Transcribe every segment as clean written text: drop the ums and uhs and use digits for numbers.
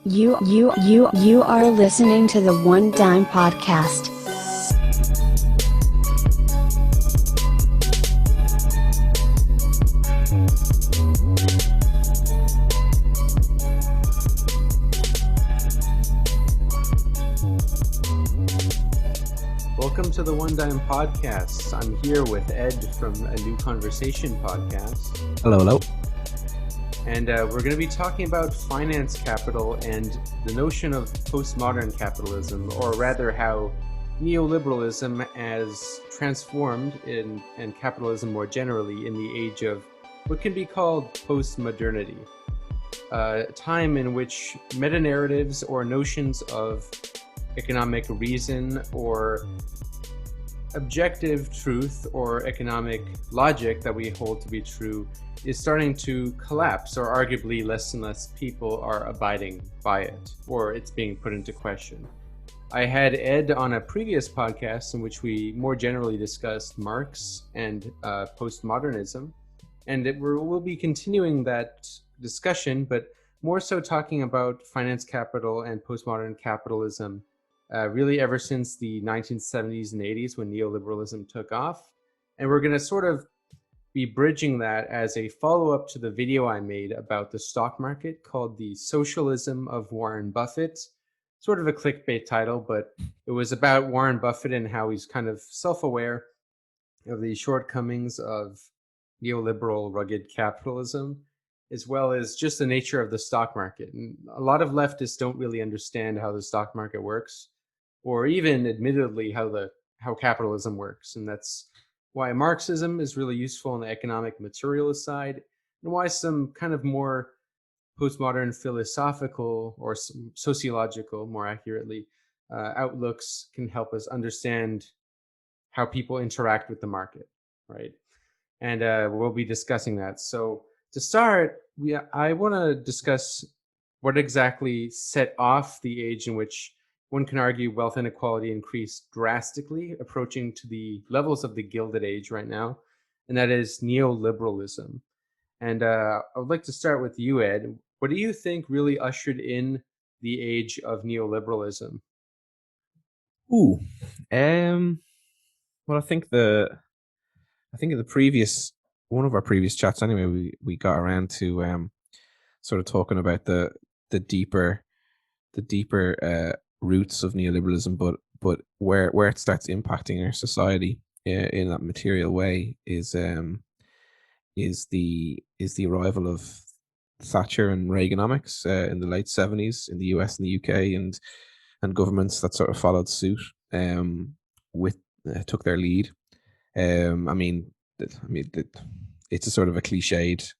You are listening to the One Dime Podcast. Welcome to the One Dime Podcast. I'm here with Ed from A New Conversation podcast. Hello, hello. And we're going to be talking about finance capital and the notion of postmodern capitalism, or rather how neoliberalism has transformed and capitalism more generally in the age of what can be called postmodernity, a time in which meta-narratives or notions of economic reason or objective truth or economic logic that we hold to be true is starting to collapse, or arguably less and less people are abiding by it, or it's being put into question. I had Ed on a previous podcast in which we more generally discussed Marx and postmodernism, and we'll be continuing that discussion, but more so talking about finance capital and postmodern capitalism really ever since the 1970s and 80s when neoliberalism took off. And we're going to sort of be bridging that as a follow-up to the video I made about the stock market called The Socialism of Warren Buffett. Sort of a clickbait title, but it was about Warren Buffett and how he's kind of self-aware of the shortcomings of neoliberal rugged capitalism, as well as just the nature of the stock market. And a lot of leftists don't really understand how the stock market works, or even admittedly how capitalism works. And that's why Marxism is really useful on the economic materialist side, and why some kind of more postmodern philosophical or sociological, more accurately, outlooks can help us understand how people interact with the market, right? And we'll be discussing that. So to start, I want to discuss what exactly set off the age in which one can argue wealth inequality increased drastically, approaching to the levels of the Gilded Age right now, and that is neoliberalism. And I would like to start with you, Ed. What do you think really ushered in the age of neoliberalism? Ooh, well, I think in the previous one of our previous chats, anyway, we got around to sort of talking about the deeper roots of neoliberalism, but where it starts impacting our society in that material way is the arrival of Thatcher and Reaganomics in the late 70s in the US and the UK, and governments that sort of followed suit with took their lead. It's a sort of a cliched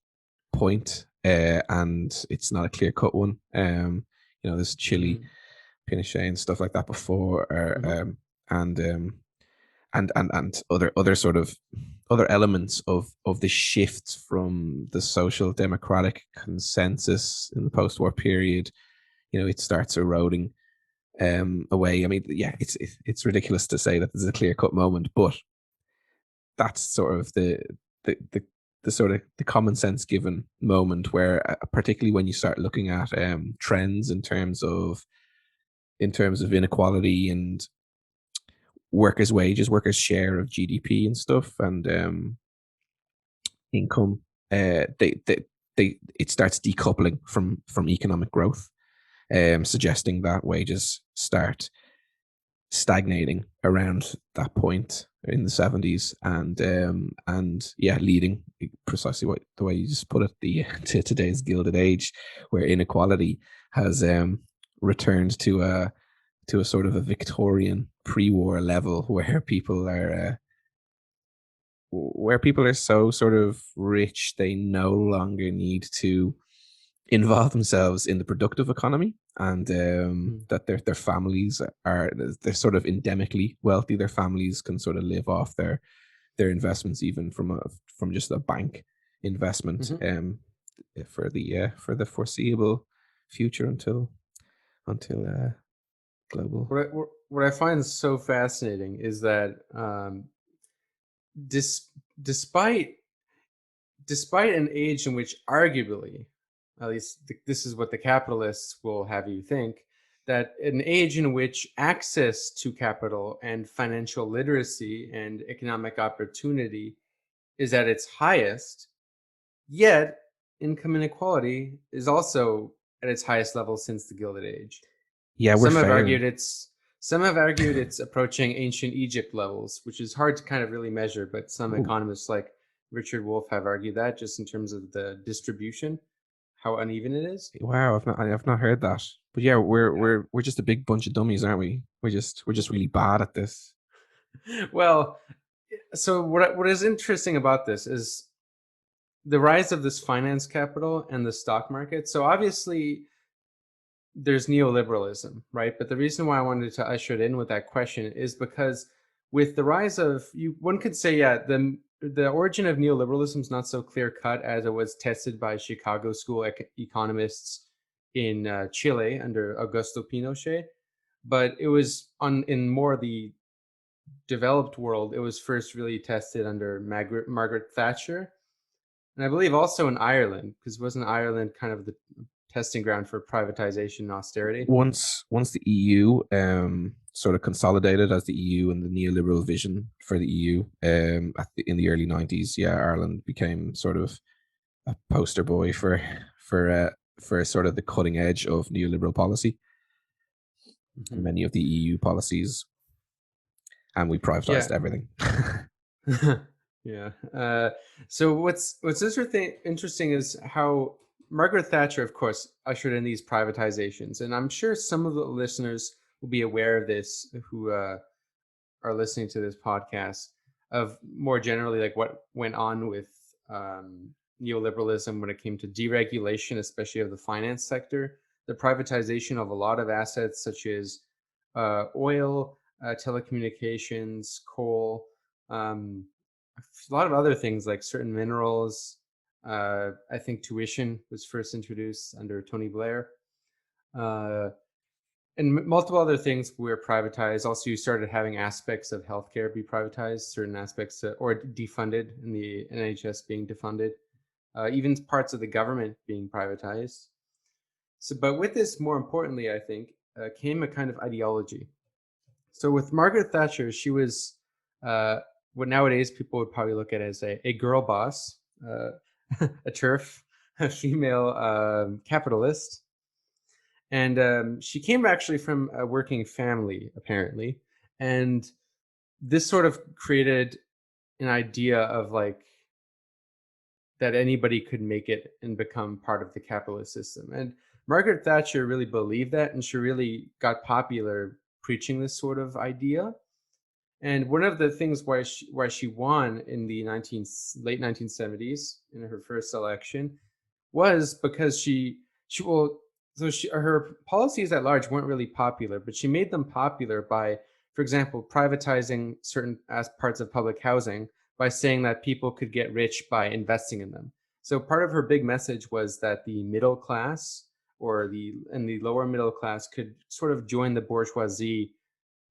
point, and it's not a clear cut one. There's Chile, Pinochet, and stuff like that before, and other sort of other elements of the shift from the social democratic consensus in the post-war period. It starts eroding away. I mean, yeah, it's ridiculous to say that there's a clear-cut moment, but that's sort of the sort of the common sense given moment where, particularly when you start looking at trends in terms of inequality and workers' wages, workers' share of GDP and stuff, and income, it starts decoupling from economic growth, suggesting that wages start stagnating around that point in the 70s, and leading precisely the way you just put it, to today's Gilded Age, where inequality has returned to a sort of a Victorian pre-war level, where people are so sort of rich they no longer need to involve themselves in the productive economy, and that their families they're sort of endemically wealthy. Their families can sort of live off their investments, even from just a bank investment, for the foreseeable future until global. What I find so fascinating is that despite an age in which arguably at least this is what the capitalists will have you think, that an age in which access to capital and financial literacy and economic opportunity is at its highest, yet income inequality is also at its highest level since the Gilded Age. Yeah, we're Some have failing. argued it's some have argued it's approaching ancient Egypt levels, which is hard to kind of really measure, but some Ooh, economists like Richard Wolff have argued that just in terms of the distribution, how uneven it is. wow, I've not heard that. But yeah, we're Yeah. we're just a big bunch of dummies, aren't we? We're just really bad at this. Well, so what is interesting about this is the rise of this finance capital and the stock market. So obviously there's neoliberalism, right? But the reason why I wanted to usher it in with that question is because with the rise of one could say, yeah, the origin of neoliberalism is not so clear cut as it was tested by Chicago school economists in Chile under Augusto Pinochet, but it was on in more the developed world. It was first really tested under Margaret Thatcher, and I believe also in Ireland, because wasn't Ireland kind of the testing ground for privatization and austerity? Once the EU sort of consolidated as the EU and the neoliberal vision for the EU in the early 90s, yeah, Ireland became sort of a poster boy for sort of the cutting edge of neoliberal policy and Mhm. many of the EU policies, and we Yeah. privatized everything. Yeah. So what's interesting is how Margaret Thatcher, of course, ushered in these privatizations, and I'm sure some of the listeners will be aware of this who are listening to this podcast, of more generally like what went on with neoliberalism when it came to deregulation, especially of the finance sector, the privatization of a lot of assets such as oil, telecommunications, coal, um, a lot of other things like certain minerals. I think tuition was first introduced under Tony Blair. Uh, and multiple other things were privatized. Also, you started having aspects of healthcare be privatized, certain aspects or defunded, in the NHS being defunded, even parts of the government being privatized. So, but with this, more importantly, I think, came a kind of ideology. So, with Margaret Thatcher, she was what nowadays people would probably look at as a girl boss, a turf, a female capitalist, and she came actually from a working family, apparently, and this sort of created an idea of like that anybody could make it and become part of the capitalist system. And Margaret Thatcher really believed that, and she really got popular preaching this sort of idea. And one of the things why she won in the late 1970s in her first election was because she well so she her policies at large weren't really popular, but she made them popular by, for example, privatizing certain as parts of public housing by saying that people could get rich by investing in them. So part of her big message was that the middle class or the lower middle class could sort of join the bourgeoisie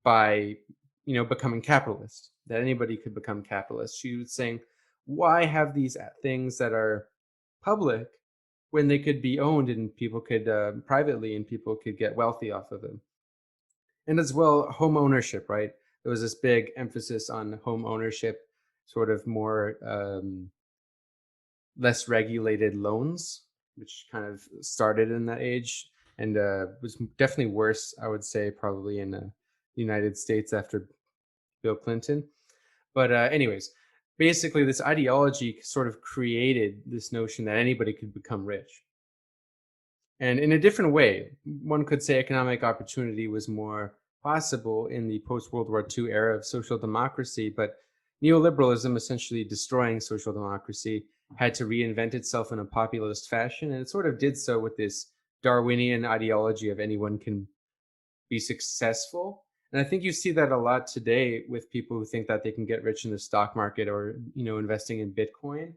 by becoming capitalist, that anybody could become capitalist. She was saying, why have these things that are public when they could be owned and people could privately and people could get wealthy off of them? And as well, home ownership, right? There was this big emphasis on home ownership, sort of more less regulated loans, which kind of started in that age, and was definitely worse, I would say, probably in the United States after Bill Clinton. But anyways, basically, this ideology sort of created this notion that anybody could become rich. And in a different way, one could say economic opportunity was more possible in the post World War II era of social democracy, but neoliberalism, essentially destroying social democracy, had to reinvent itself in a populist fashion. And it sort of did so with this Darwinian ideology of anyone can be successful. And I think you see that a lot today with people who think that they can get rich in the stock market or, investing in Bitcoin.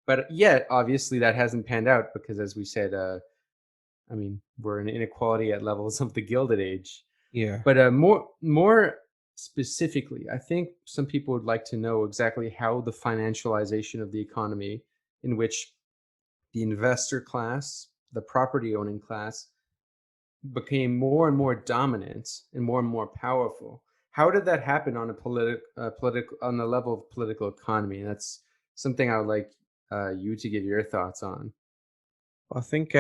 But yet, obviously, that hasn't panned out because, as we said, I mean, we're in inequality at levels of the Gilded Age. Yeah. But more specifically, I think some people would like to know exactly how the financialization of the economy, in which the investor class the property owning class became more and more dominant and more powerful. How did that happen on a political on the level of political economy? That's something I would like you to give your thoughts on. I think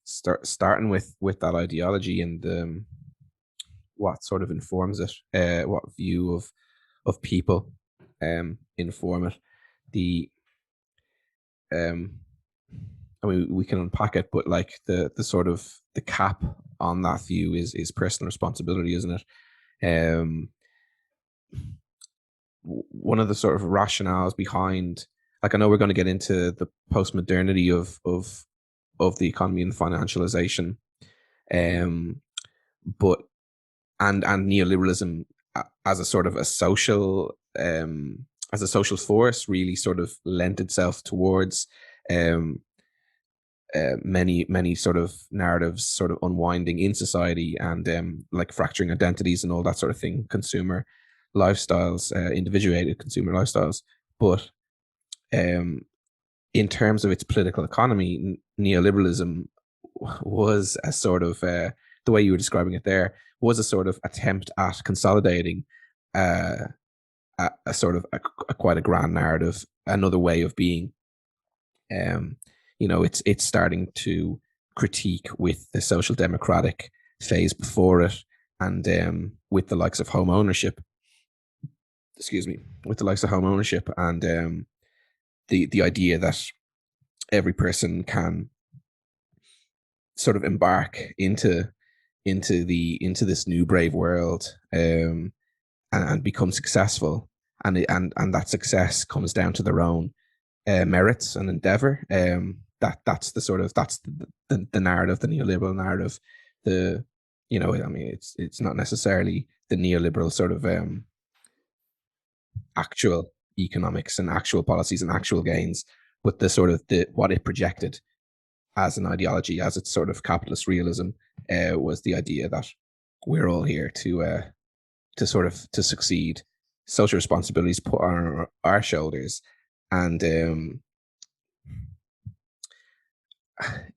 starting with that ideology and what sort of informs it, what view of people inform it. The I mean, we can unpack it, but like the sort of the cap on that view is personal responsibility, isn't it? One of the sort of rationales behind, like, I know we're going to get into the post-modernity of the economy and financialization, but and neoliberalism as a sort of a social as a social force really sort of lent itself towards many sort of narratives sort of unwinding in society, and like fracturing identities and all that sort of thing, consumer lifestyles, individuated consumer lifestyles. But in terms of its political economy, neoliberalism was a sort of the way you were describing it there was a sort of attempt at consolidating a sort of a quite a grand narrative, another way of being. It's starting to critique with the social democratic phase before it, and with the likes of home ownership. Excuse me, with the likes of home ownership, and the idea that every person can sort of embark into this new brave world, and become successful, and that success comes down to their own merits and endeavor. That's the sort of the narrative, the neoliberal narrative. I mean, it's not necessarily the neoliberal sort of actual economics and actual policies and actual gains, but the sort of what it projected as an ideology, as its sort of capitalist realism, was the idea that we're all here to sort of to succeed. Social responsibilities put on our shoulders, and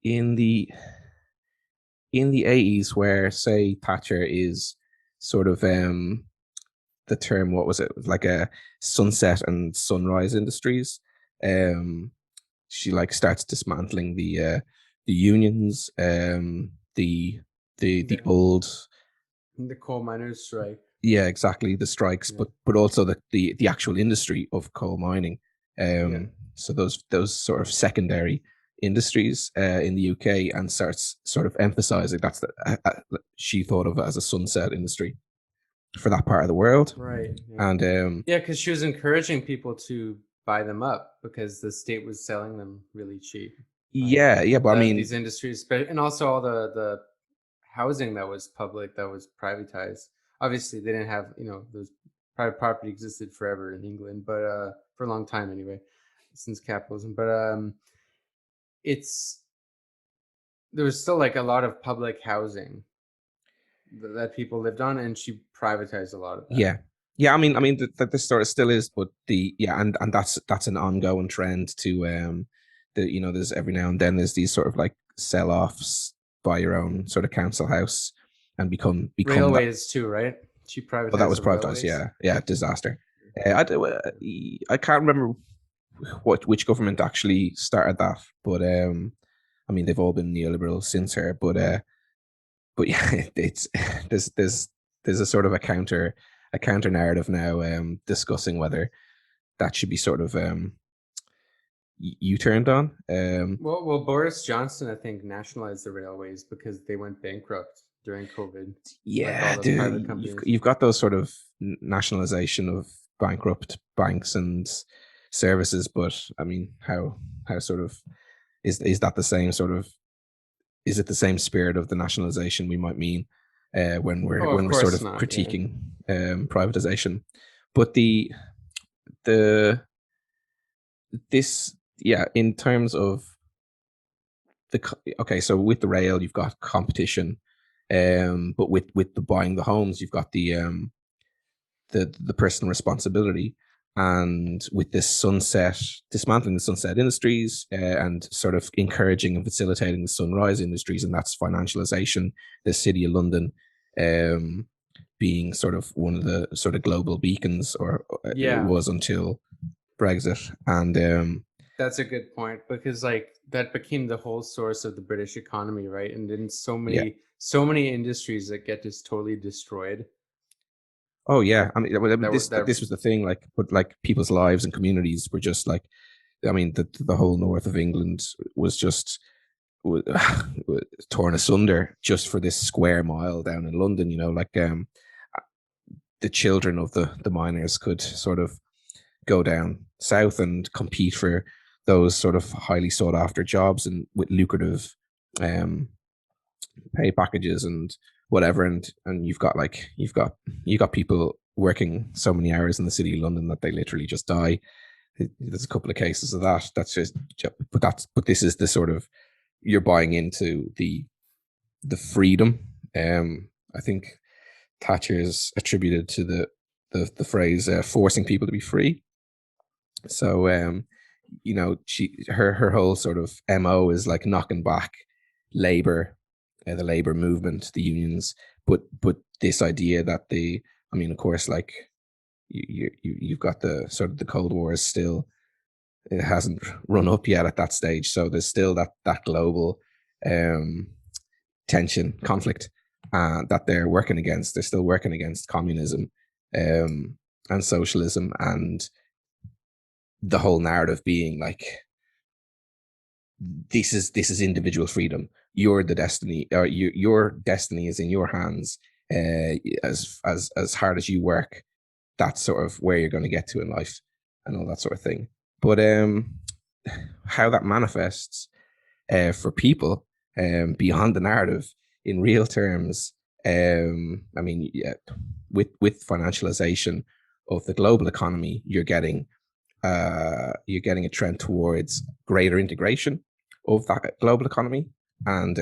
in the 80s, where say Thatcher is sort of the term, what was it, like a sunset and sunrise industries. She like starts dismantling the unions, the old, The coal miners' strike. yeah, exactly, the strikes, Yeah. but also the actual industry of coal mining. Yeah. So those sort of secondary industries in the UK, and starts sort of emphasizing that's she thought of it as a sunset industry for that part of the world. Right. Yeah. And Yeah, because she was encouraging people to buy them up because the state was selling them really cheap. yeah, but I mean, These industries, and also all the housing that was public, that was privatized. Obviously, they didn't have, those private property existed forever in England, but for a long time anyway, since capitalism. But it's there was still like a lot of public housing that people lived on, and she privatized a lot of that. yeah. I mean that this sort of still is, but and that's an ongoing trend to there's every now and then there's these sort of like sell offs by your own sort of council house, and become railways too, right? She privatized. Well, that was the privatized, railways. yeah, disaster. I can't remember which government actually started that, but I mean they've all been neoliberal since her, but yeah, it's there's a sort of a counter narrative now, discussing whether that should be sort of U-turned on. Well, Boris Johnson, I think, nationalized the railways because they went bankrupt during COVID. Yeah, like dude, you've got those sort of nationalization of bankrupt banks and services, but I mean, how sort of is that the same sort of, is it the same spirit of the nationalization we might mean when we're sort of not, critiquing privatization? But this, yeah, in terms of okay, so with the rail you've got competition, but with the buying the homes you've got the personal responsibility, and with this dismantling the sunset industries, and sort of encouraging and facilitating the sunrise industries, and that's financialization. The City of London being sort of one of the sort of global beacons, or it Yeah, was until Brexit. And that's a good point, because like that became the whole source of the British economy, right? And then yeah, so many industries that get just totally destroyed. oh yeah. That I mean, that were that this was the thing. Like, but like people's lives and communities were just like, I mean, the whole north of England was just was torn asunder just for this square mile down in London. Like the children of the miners could sort of go down south and compete for those sort of highly sought after jobs and with lucrative um, pay packages and whatever. And you've got people working so many hours in the city of London that they literally just die. There's a couple of cases of that. But this is the sort of, you're buying into the freedom. I think Thatcher's attributed to the phrase forcing people to be free. So her whole sort of MO is like knocking back labor, the labor movement, the unions, but this idea that I mean, of course, like you've got the sort of the Cold War is still, it hasn't run up yet at that stage, so there's still that global um tension, conflict, that they're working against. They're still working against communism and socialism, and the whole narrative being like, this is individual freedom. You're the destiny, or your destiny is in your hands. As hard as you work, that's sort of where you're going to get to in life, and all that sort of thing. But how that manifests for people beyond the narrative in real terms. I mean, yeah, with financialization of the global economy, you're getting a trend towards greater integration of that global economy, and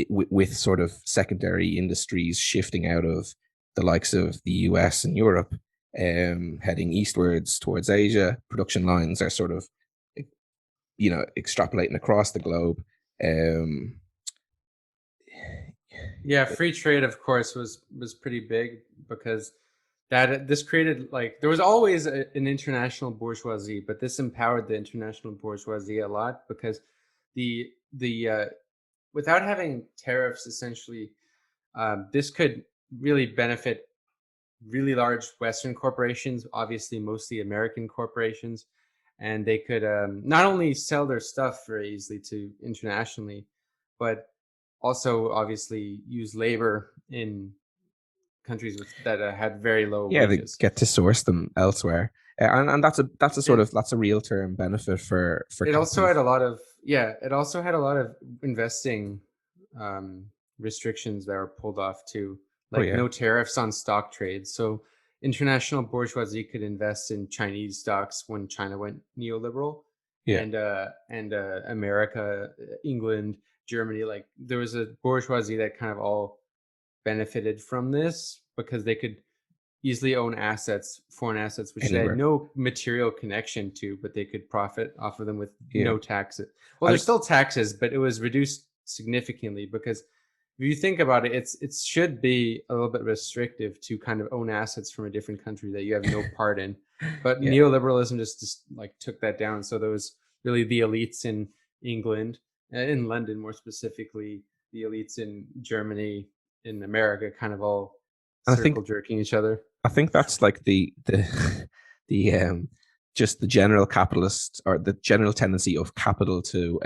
with sort of secondary industries shifting out of the likes of the US and Europe, heading eastwards towards Asia. Production lines are sort of, extrapolating across the globe. Yeah, free trade, of course, was pretty big, because that this created, like, there was always an international bourgeoisie, but this empowered the international bourgeoisie a lot, because the without having tariffs, essentially, this could really benefit really large Western corporations, obviously mostly American corporations, and they could not only sell their stuff very easily to internationally, but also obviously use labor in countries that had very low Yeah, they wages. get to source them elsewhere, and that's a sort It of, that's a real term benefit for it also had companies. a lot of, yeah, it also had a lot of investing um, restrictions that were pulled off too, Oh like yeah, no tariffs on stock trades. So international bourgeoisie could invest in Chinese stocks when China went neoliberal, yeah, and America, England, Germany, like there was a bourgeoisie that kind of all benefited from this, because they could easily own assets, foreign assets, which they had anywhere. no material connection to, but they could profit off of them with Yeah, no taxes. Well, I there's think still taxes, but it was reduced significantly, because if you think about it, it should be a little bit restrictive to kind of own assets from a different country that you have no part in. But yeah, neoliberalism just like took that down. So there was really the elites in England, in London more specifically, the elites in Germany, in America, kind of all and I think circle jerking each other. that's like the the just the general capitalist, or the general tendency of capital to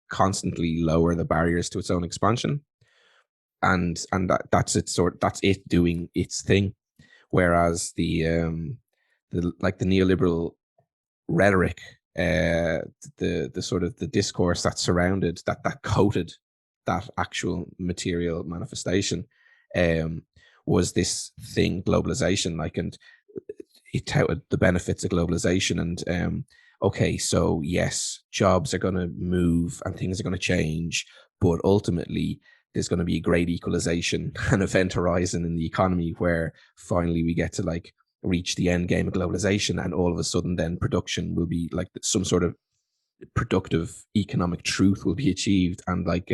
constantly lower the barriers to its own expansion, and that's it doing its thing. Whereas the neoliberal rhetoric, the sort of the discourse that surrounded that coated that actual material manifestation, um, was this thing, globalization, like, and it touted the benefits of globalization, and okay, so yes, jobs are going to move and things are going to change, but ultimately there's going to be a great equalization and event horizon in the economy where finally we get to like reach the end game of globalization, and all of a sudden then production will be like some sort of productive economic truth will be achieved, and like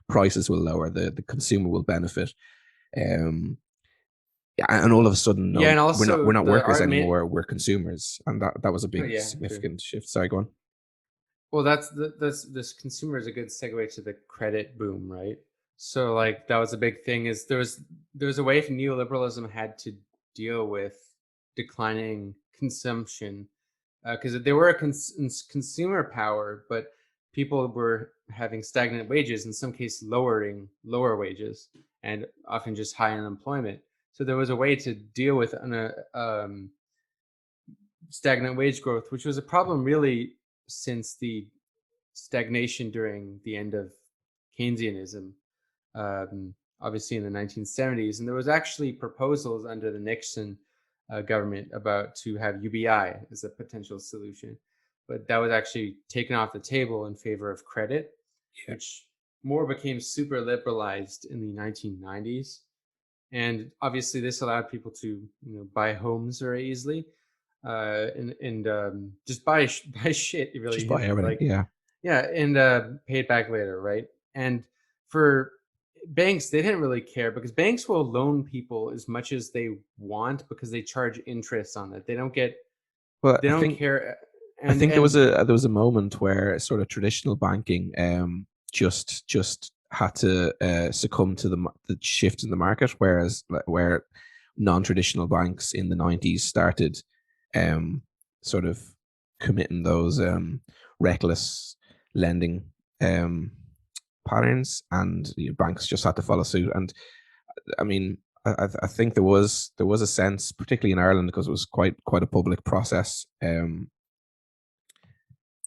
prices will lower, the consumer will benefit, um and all of a sudden, Yeah, no, and we're also not the workers argument. anymore, we're consumers, and that was a Oh big yeah, true. significant shift. Sorry, go on. Well, that's this consumer is a good segue to the credit boom, right? So like that was a big thing. Is there was a way neoliberalism had to deal with declining consumption, because there were consumer power, but people were having stagnant wages, in some cases lower wages, and often just high unemployment. So there was a way to deal with stagnant wage growth, which was a problem really since the stagnation during the end of Keynesianism, obviously in the 1970s. And there was actually proposals under the Nixon government about to have UBI as a potential solution, but that was actually taken off the table in favor of credit, Yeah. which more became super liberalized in the 1990s. And obviously, this allowed people to buy homes very easily, and just buy shit really Just buy easily, everything. like Yeah. yeah, and pay it back later, right? And for banks, they didn't really care because banks will loan people as much as they want because they charge interest on it. Well, They don't care, I and think and there was a moment where sort of traditional banking just had to succumb to the shift in the market, whereas where non-traditional banks in the 90s started um sort of committing those reckless lending um patterns, and banks just had to follow suit. And I mean, I think there was a sense, particularly in Ireland, because it was quite a public process,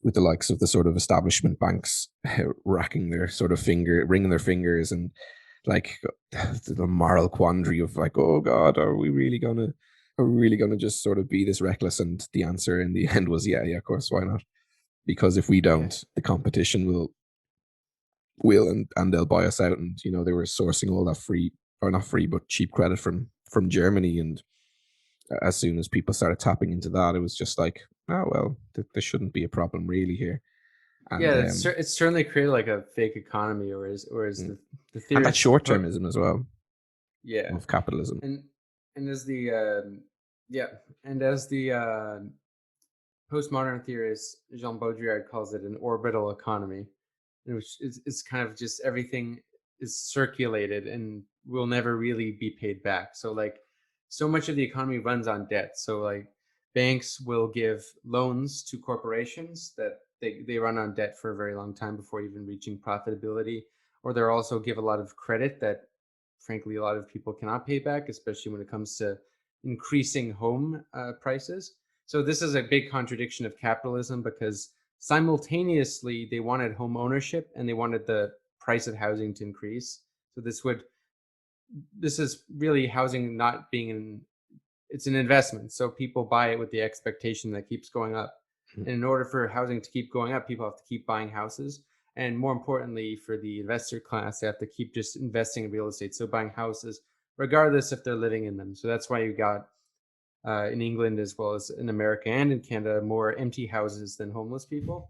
with the likes of the sort of establishment banks racking their sort of wringing their fingers, and like the moral quandary of like, oh God, are we really gonna just sort of be this reckless? And the answer in the end was, yeah, of course, why not? Because if we yeah, don't, the competition will, and they'll buy us out. And they were sourcing all that free, or not free, but cheap credit from Germany. And as soon as people started tapping into that, it was just like, oh well, there shouldn't be a problem really here. yeah, And it's certainly created like a fake economy, or as mm, the and that theorists short put. termism as well Yeah, of capitalism. and and as the yeah, and as the postmodern theorist Jean Baudrillard calls it, an orbital economy, which is kind of just everything is circulated and will never really be paid back. So like so much of the economy runs on debt. So like banks will give loans to corporations that they run on debt for a very long time before even reaching profitability. Or they'll also give a lot of credit that frankly a lot of people cannot pay back, especially when it comes to increasing home prices. So this is a big contradiction of capitalism because simultaneously they wanted home ownership and they wanted the price of housing to increase. So this is really housing not being it's an investment. So people buy it with the expectation that keeps going up. Mm. And in order for housing to keep going up, people have to keep buying houses. And more importantly, for the investor class, they have to keep just investing in real estate. So buying houses, regardless if they're living in them. So that's why you got in England, as well as in America and in Canada, more empty houses than homeless people.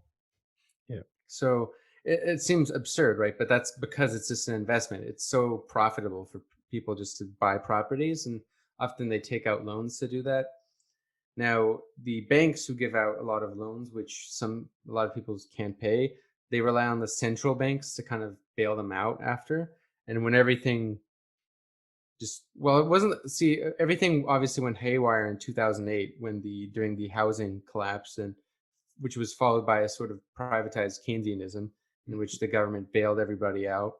Yeah. So it seems absurd, right? But that's because it's just an investment. It's so profitable for people just to buy properties, and often they take out loans to do that. Now, the banks who give out a lot of loans, which a lot of people can't pay, they rely on the central banks to kind of bail them out after. And when everything it wasn't, see, everything obviously went haywire in 2008 when during the housing collapse, and which was followed by a sort of privatized Keynesianism in which the government bailed everybody out,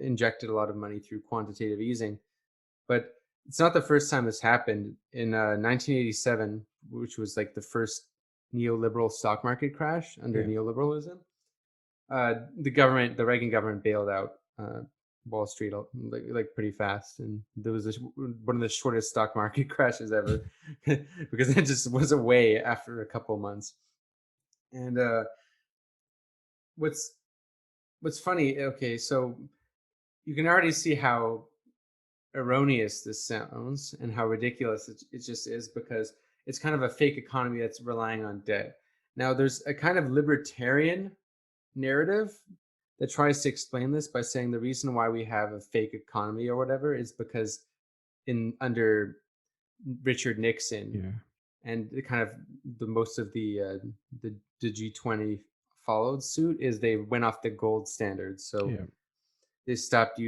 injected a lot of money through quantitative easing. But it's not the first time this happened. In 1987, which was like the first neoliberal stock market crash under Yeah. neoliberalism, the Reagan government bailed out Wall Street like pretty fast, and there was one of the shortest stock market crashes ever because it just was away after a couple of months. And what's funny? Okay, so you can already see how erroneous this sounds and how ridiculous it just is, because it's kind of a fake economy that's relying on debt. Now, there's a kind of libertarian narrative that tries to explain this by saying the reason why we have a fake economy or whatever is because in under Richard Nixon Yeah. and the kind of the most of the G20 followed suit is they went off the gold standard. So Yeah. they stopped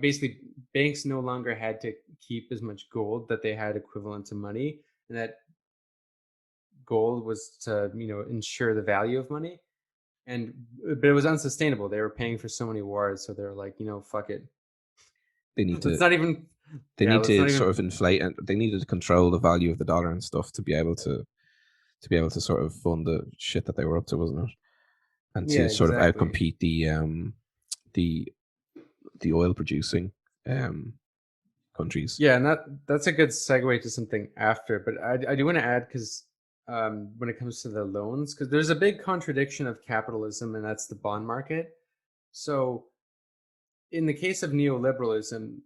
basically, banks no longer had to keep as much gold that they had equivalent to money, and that gold was to, ensure the value of money. And but it was unsustainable. They were paying for so many wars, so they were like, fuck it. They need Let's to not even they yeah, need let's to not sort even of inflate, and they needed to control the value of the dollar and stuff to be able to sort of fund the shit that they were up to, wasn't it? And Yeah, to sort of exactly. outcompete the the oil producing countries. Yeah, and that's a good segue to something after. But I do want to add, because when it comes to the loans, because there's a big contradiction of capitalism, and that's the bond market. So in the case of neoliberalism,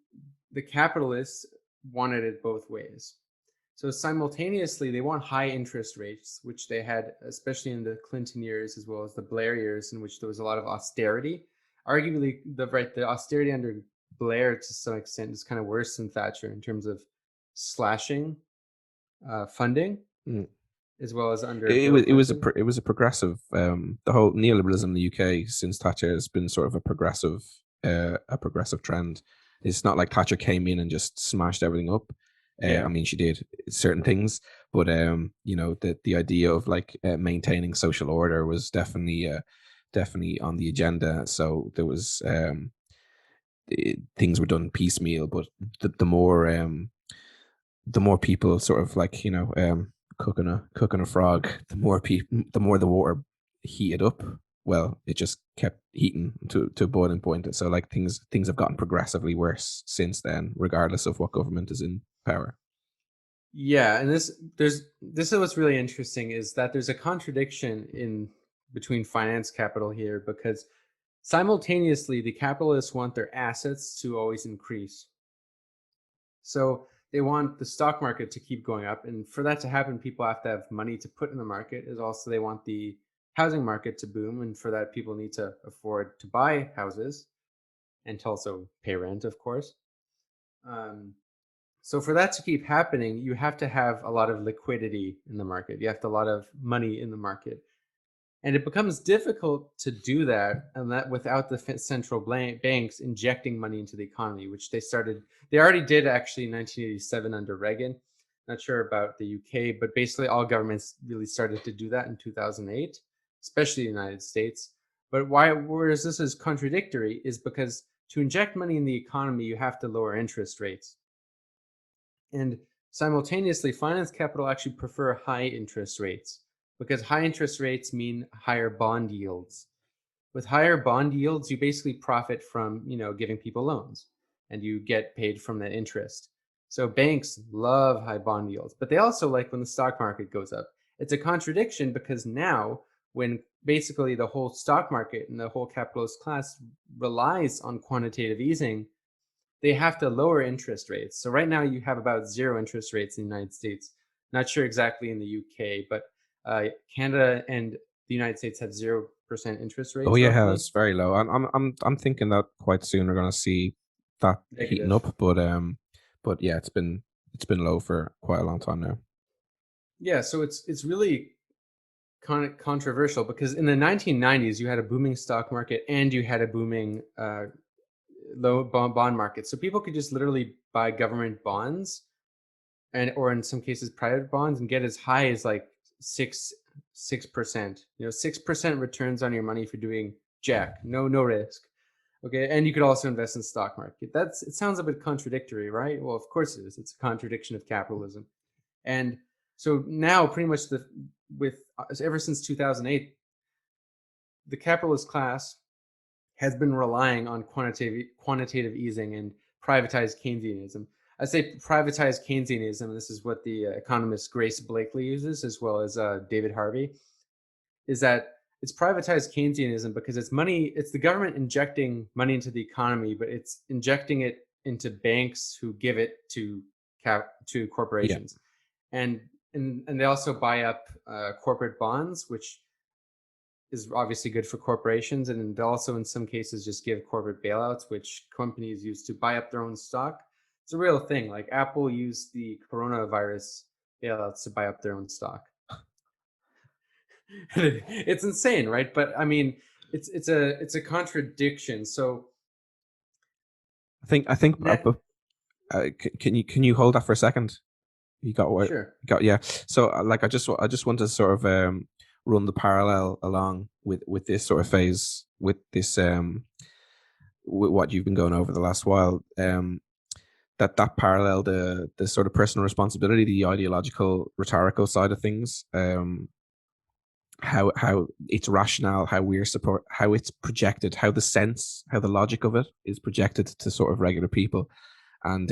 the capitalists wanted it both ways. So simultaneously, they want high interest rates, which they had, especially in the Clinton years as well as the Blair years, in which there was a lot of austerity. Arguably, the austerity under Blair to some extent is kind of worse than Thatcher in terms of slashing funding, Mm. as well as under It Bill was it was Clinton. it was a progressive. The whole neoliberalism in the UK since Thatcher has been sort of a progressive trend. It's not like Thatcher came in and just smashed everything up. I Yeah. mean, she did certain things, but the idea of like maintaining social order was definitely on the agenda. So there was things were done piecemeal, but the more people sort of like cooking a frog, the more the water heated up. Well, it just kept heating to a boiling point. So like things have gotten progressively worse since then, regardless of what government is in power. Yeah, and this is what's really interesting, is that there's a contradiction in between finance capital here, because simultaneously the capitalists want their assets to always increase. So they want the stock market to keep going up, and for that to happen, people have to have money to put in the market. Is also they want the housing market to boom, and for that, people need to afford to buy houses and to also pay rent, of course. Um, so for that to keep happening, you have to have a lot of liquidity in the market. You have a lot of money in the market. And it becomes difficult to do that, and that without the central banks injecting money into the economy, which they already did actually in 1987 under Reagan. Not sure about the UK, but basically all governments really started to do that in 2008, especially the United States. But whereas this is contradictory, is because to inject money in the economy, you have to lower interest rates. And simultaneously, finance capital actually prefer high interest rates, because high interest rates mean higher bond yields. With higher bond yields, you basically profit from, giving people loans, and you get paid from that interest. So banks love high bond yields, but they also like when the stock market goes up. It's a contradiction, because now when basically the whole stock market and the whole capitalist class relies on quantitative easing, they have to lower interest rates. So right now you have about zero interest rates in the United States. Not sure exactly in the UK, but Canada and the United States have 0% interest Oh rates yeah, roughly. it's very low. I'm thinking that quite soon we're gonna see that heating Negative. up, but yeah, it's been low for quite a long time now. Yeah, so it's really controversial, because in the 1990s you had a booming stock market and you had a booming low bond market. So people could just literally buy government bonds, and or in some cases private bonds, and get as high as like 6%. 6% returns on your money for doing jack, no risk. Okay, and you could also invest in the stock market. It sounds a bit contradictory, right? Well, of course it is. It's a contradiction of capitalism. And so now pretty much with ever since 2008, the capitalist class has been relying on quantitative easing and privatized Keynesianism. I say privatized Keynesianism, and this is what the economist Grace Blakely uses, as well as David Harvey, is that it's privatized Keynesianism because it's the government injecting money into the economy, but it's injecting it into banks who give it to Yeah. corporations, and and they also buy up corporate bonds, which is obviously good for corporations, and they'll also in some cases just give corporate bailouts, which companies use to buy up their own stock. It's a real thing. Like Apple used the coronavirus bailouts to buy up their own stock. It's insane, right? But I mean, it's a contradiction. So I think net, can you hold that for a second? You got what sure. got yeah. So like I just want to sort of run the parallel along with this sort of phase with this with what you've been going over the last while. That parallel the sort of personal responsibility, the ideological rhetorical side of things. How it's rationale, how we're support, how it's projected, how the logic of it is projected to sort of regular people. And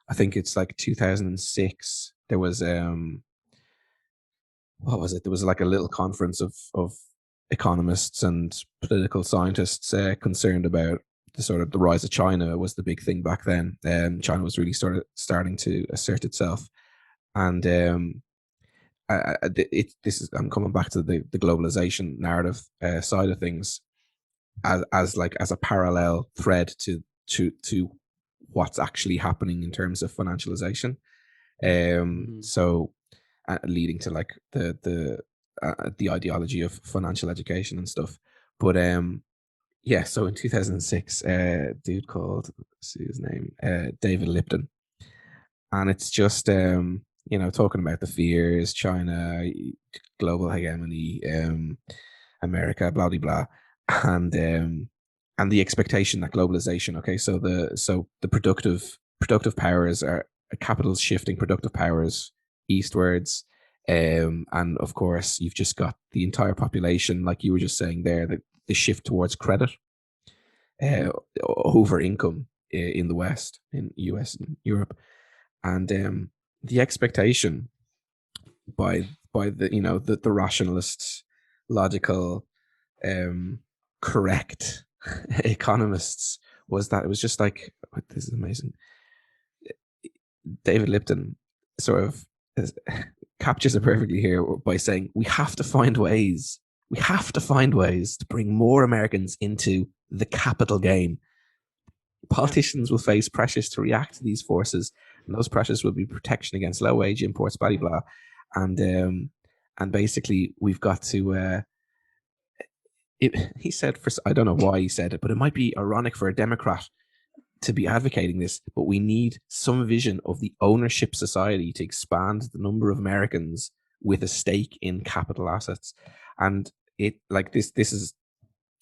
I think it's like 2006. There was what was it? There was like a little conference of economists and political scientists concerned about the sort of the rise of China was the big thing back then. China was really starting to assert itself, and this is I'm coming back to the globalization narrative side of things as a parallel thread to what's actually happening in terms of financialization. Mm-hmm. So leading to like the ideology of financial education and stuff. But yeah, so in 2006, dude called, let's see his name, David Lipton, and it's just you know, talking about the fears, China, global hegemony, America, blah blah blah, and the expectation that globalization. Okay, so the productive powers are capitals shifting productive powers eastwards, and of course you've just got the entire population, like you were just saying there, the shift towards credit uh, over income in the West, in US and Europe, and the expectation by the, you know, the rationalists, logical, correct economists was that it was just like, oh, this is amazing. David Lipton sort of captures it perfectly here by saying we have to find ways. We have to find ways to bring more Americans into the capital game. Politicians will face pressures to react to these forces, and those pressures will be protection against low wage imports, blah blah, and basically we've got to. He said, for I don't know why he said it, but it might be ironic for a Democrat to be advocating this, but we need some vision of the ownership society to expand the number of Americans with a stake in capital assets, and it like this is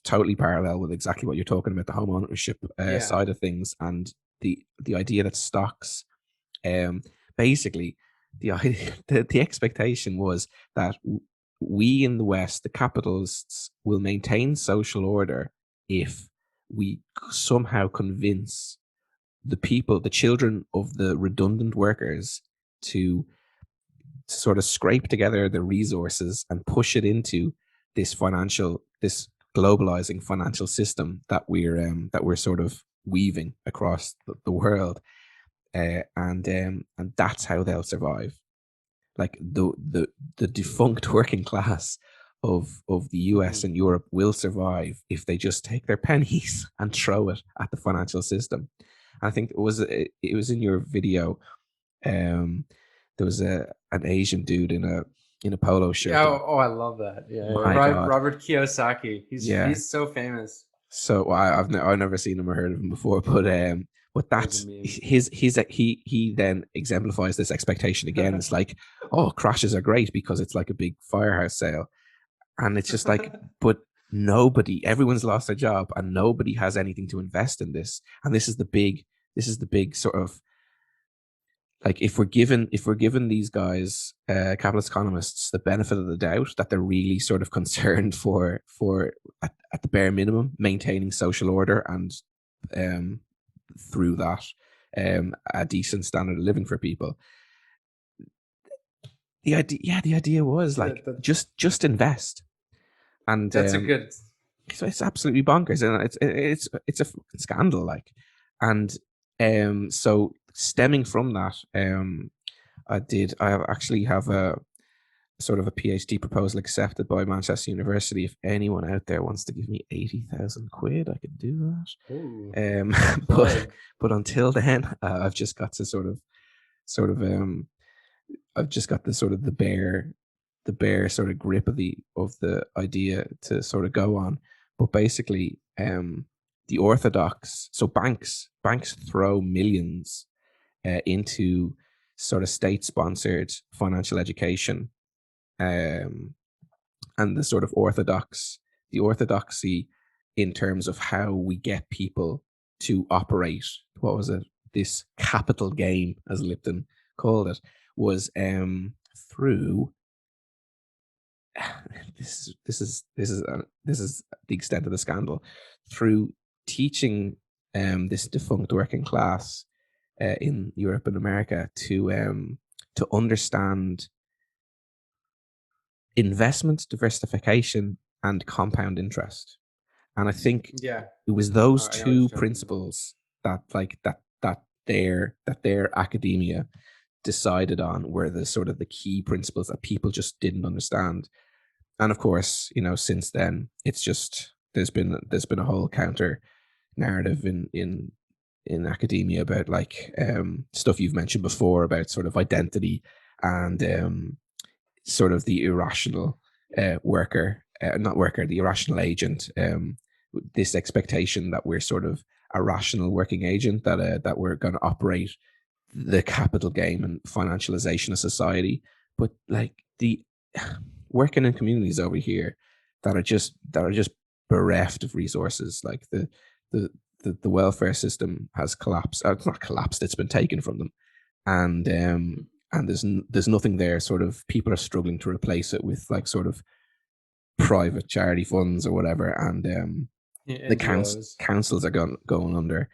totally parallel with exactly what you're talking about, the home ownership Yeah. side of things, and the idea that stocks, basically the expectation was that we in the West, the capitalists, will maintain social order if we somehow convince the people, the children of the redundant workers, to sort of scrape together the resources and push it into this globalizing financial system that we're sort of weaving across the world, and that's how they'll survive. Like the defunct working class of the US Mm-hmm. and Europe will survive if they just take their pennies and throw it at the financial system. And I think it was in your video. Um, there was an Asian dude in a polo shirt. Yeah. And Oh, I love that. Yeah. my God, Robert Kiyosaki. yeah. He's so famous. So I've never seen him or heard of him before, but There's a that's meme. he then exemplifies this expectation again. It's like, oh, crashes are great because it's like a big firehouse sale, and it's just like, but everyone's lost their job, and nobody has anything to invest in this, and this is the big sort of, like, if we're given these guys, capitalist economists, the benefit of the doubt that they're really sort of concerned for at the bare minimum maintaining social order, and um through that a decent standard of living for people, the idea was like, The just invest. And That's a good. so it's absolutely bonkers, and it's a fucking scandal, like. And so stemming from that, actually have a sort of a PhD proposal accepted by Manchester University. If anyone out there wants to give me 80,000 quid, I could do that. Ooh, But until then, I've just got to sort of I've just got the sort of the bare sort of grip of the idea to sort of go on. But basically, the orthodox, so banks throw millions into sort of state sponsored financial education, and the sort of the orthodoxy in terms of how we get people to operate. What was it? This capital game, as Lipton called it, was through. This is the extent of the scandal. Through teaching this defunct working class in Europe and America to understand investment diversification and compound interest. And I think yeah. it was those I know what you're two talking principles that their academia decided on were the sort of the key principles that people just didn't understand. And of course, since then it's just there's been a whole counter narrative in academia about like stuff you've mentioned before about sort of identity and sort of the irrational the irrational agent. This expectation that we're sort of a rational working agent, that we're going to operate the capital game and financialization of society. But like the working in communities over here that are just bereft of resources, like the welfare system has collapsed. It's not collapsed; it's been taken from them, and there's nothing there. Sort of people are struggling to replace it with like sort of private charity funds or whatever, and the NGOs. councils are going under.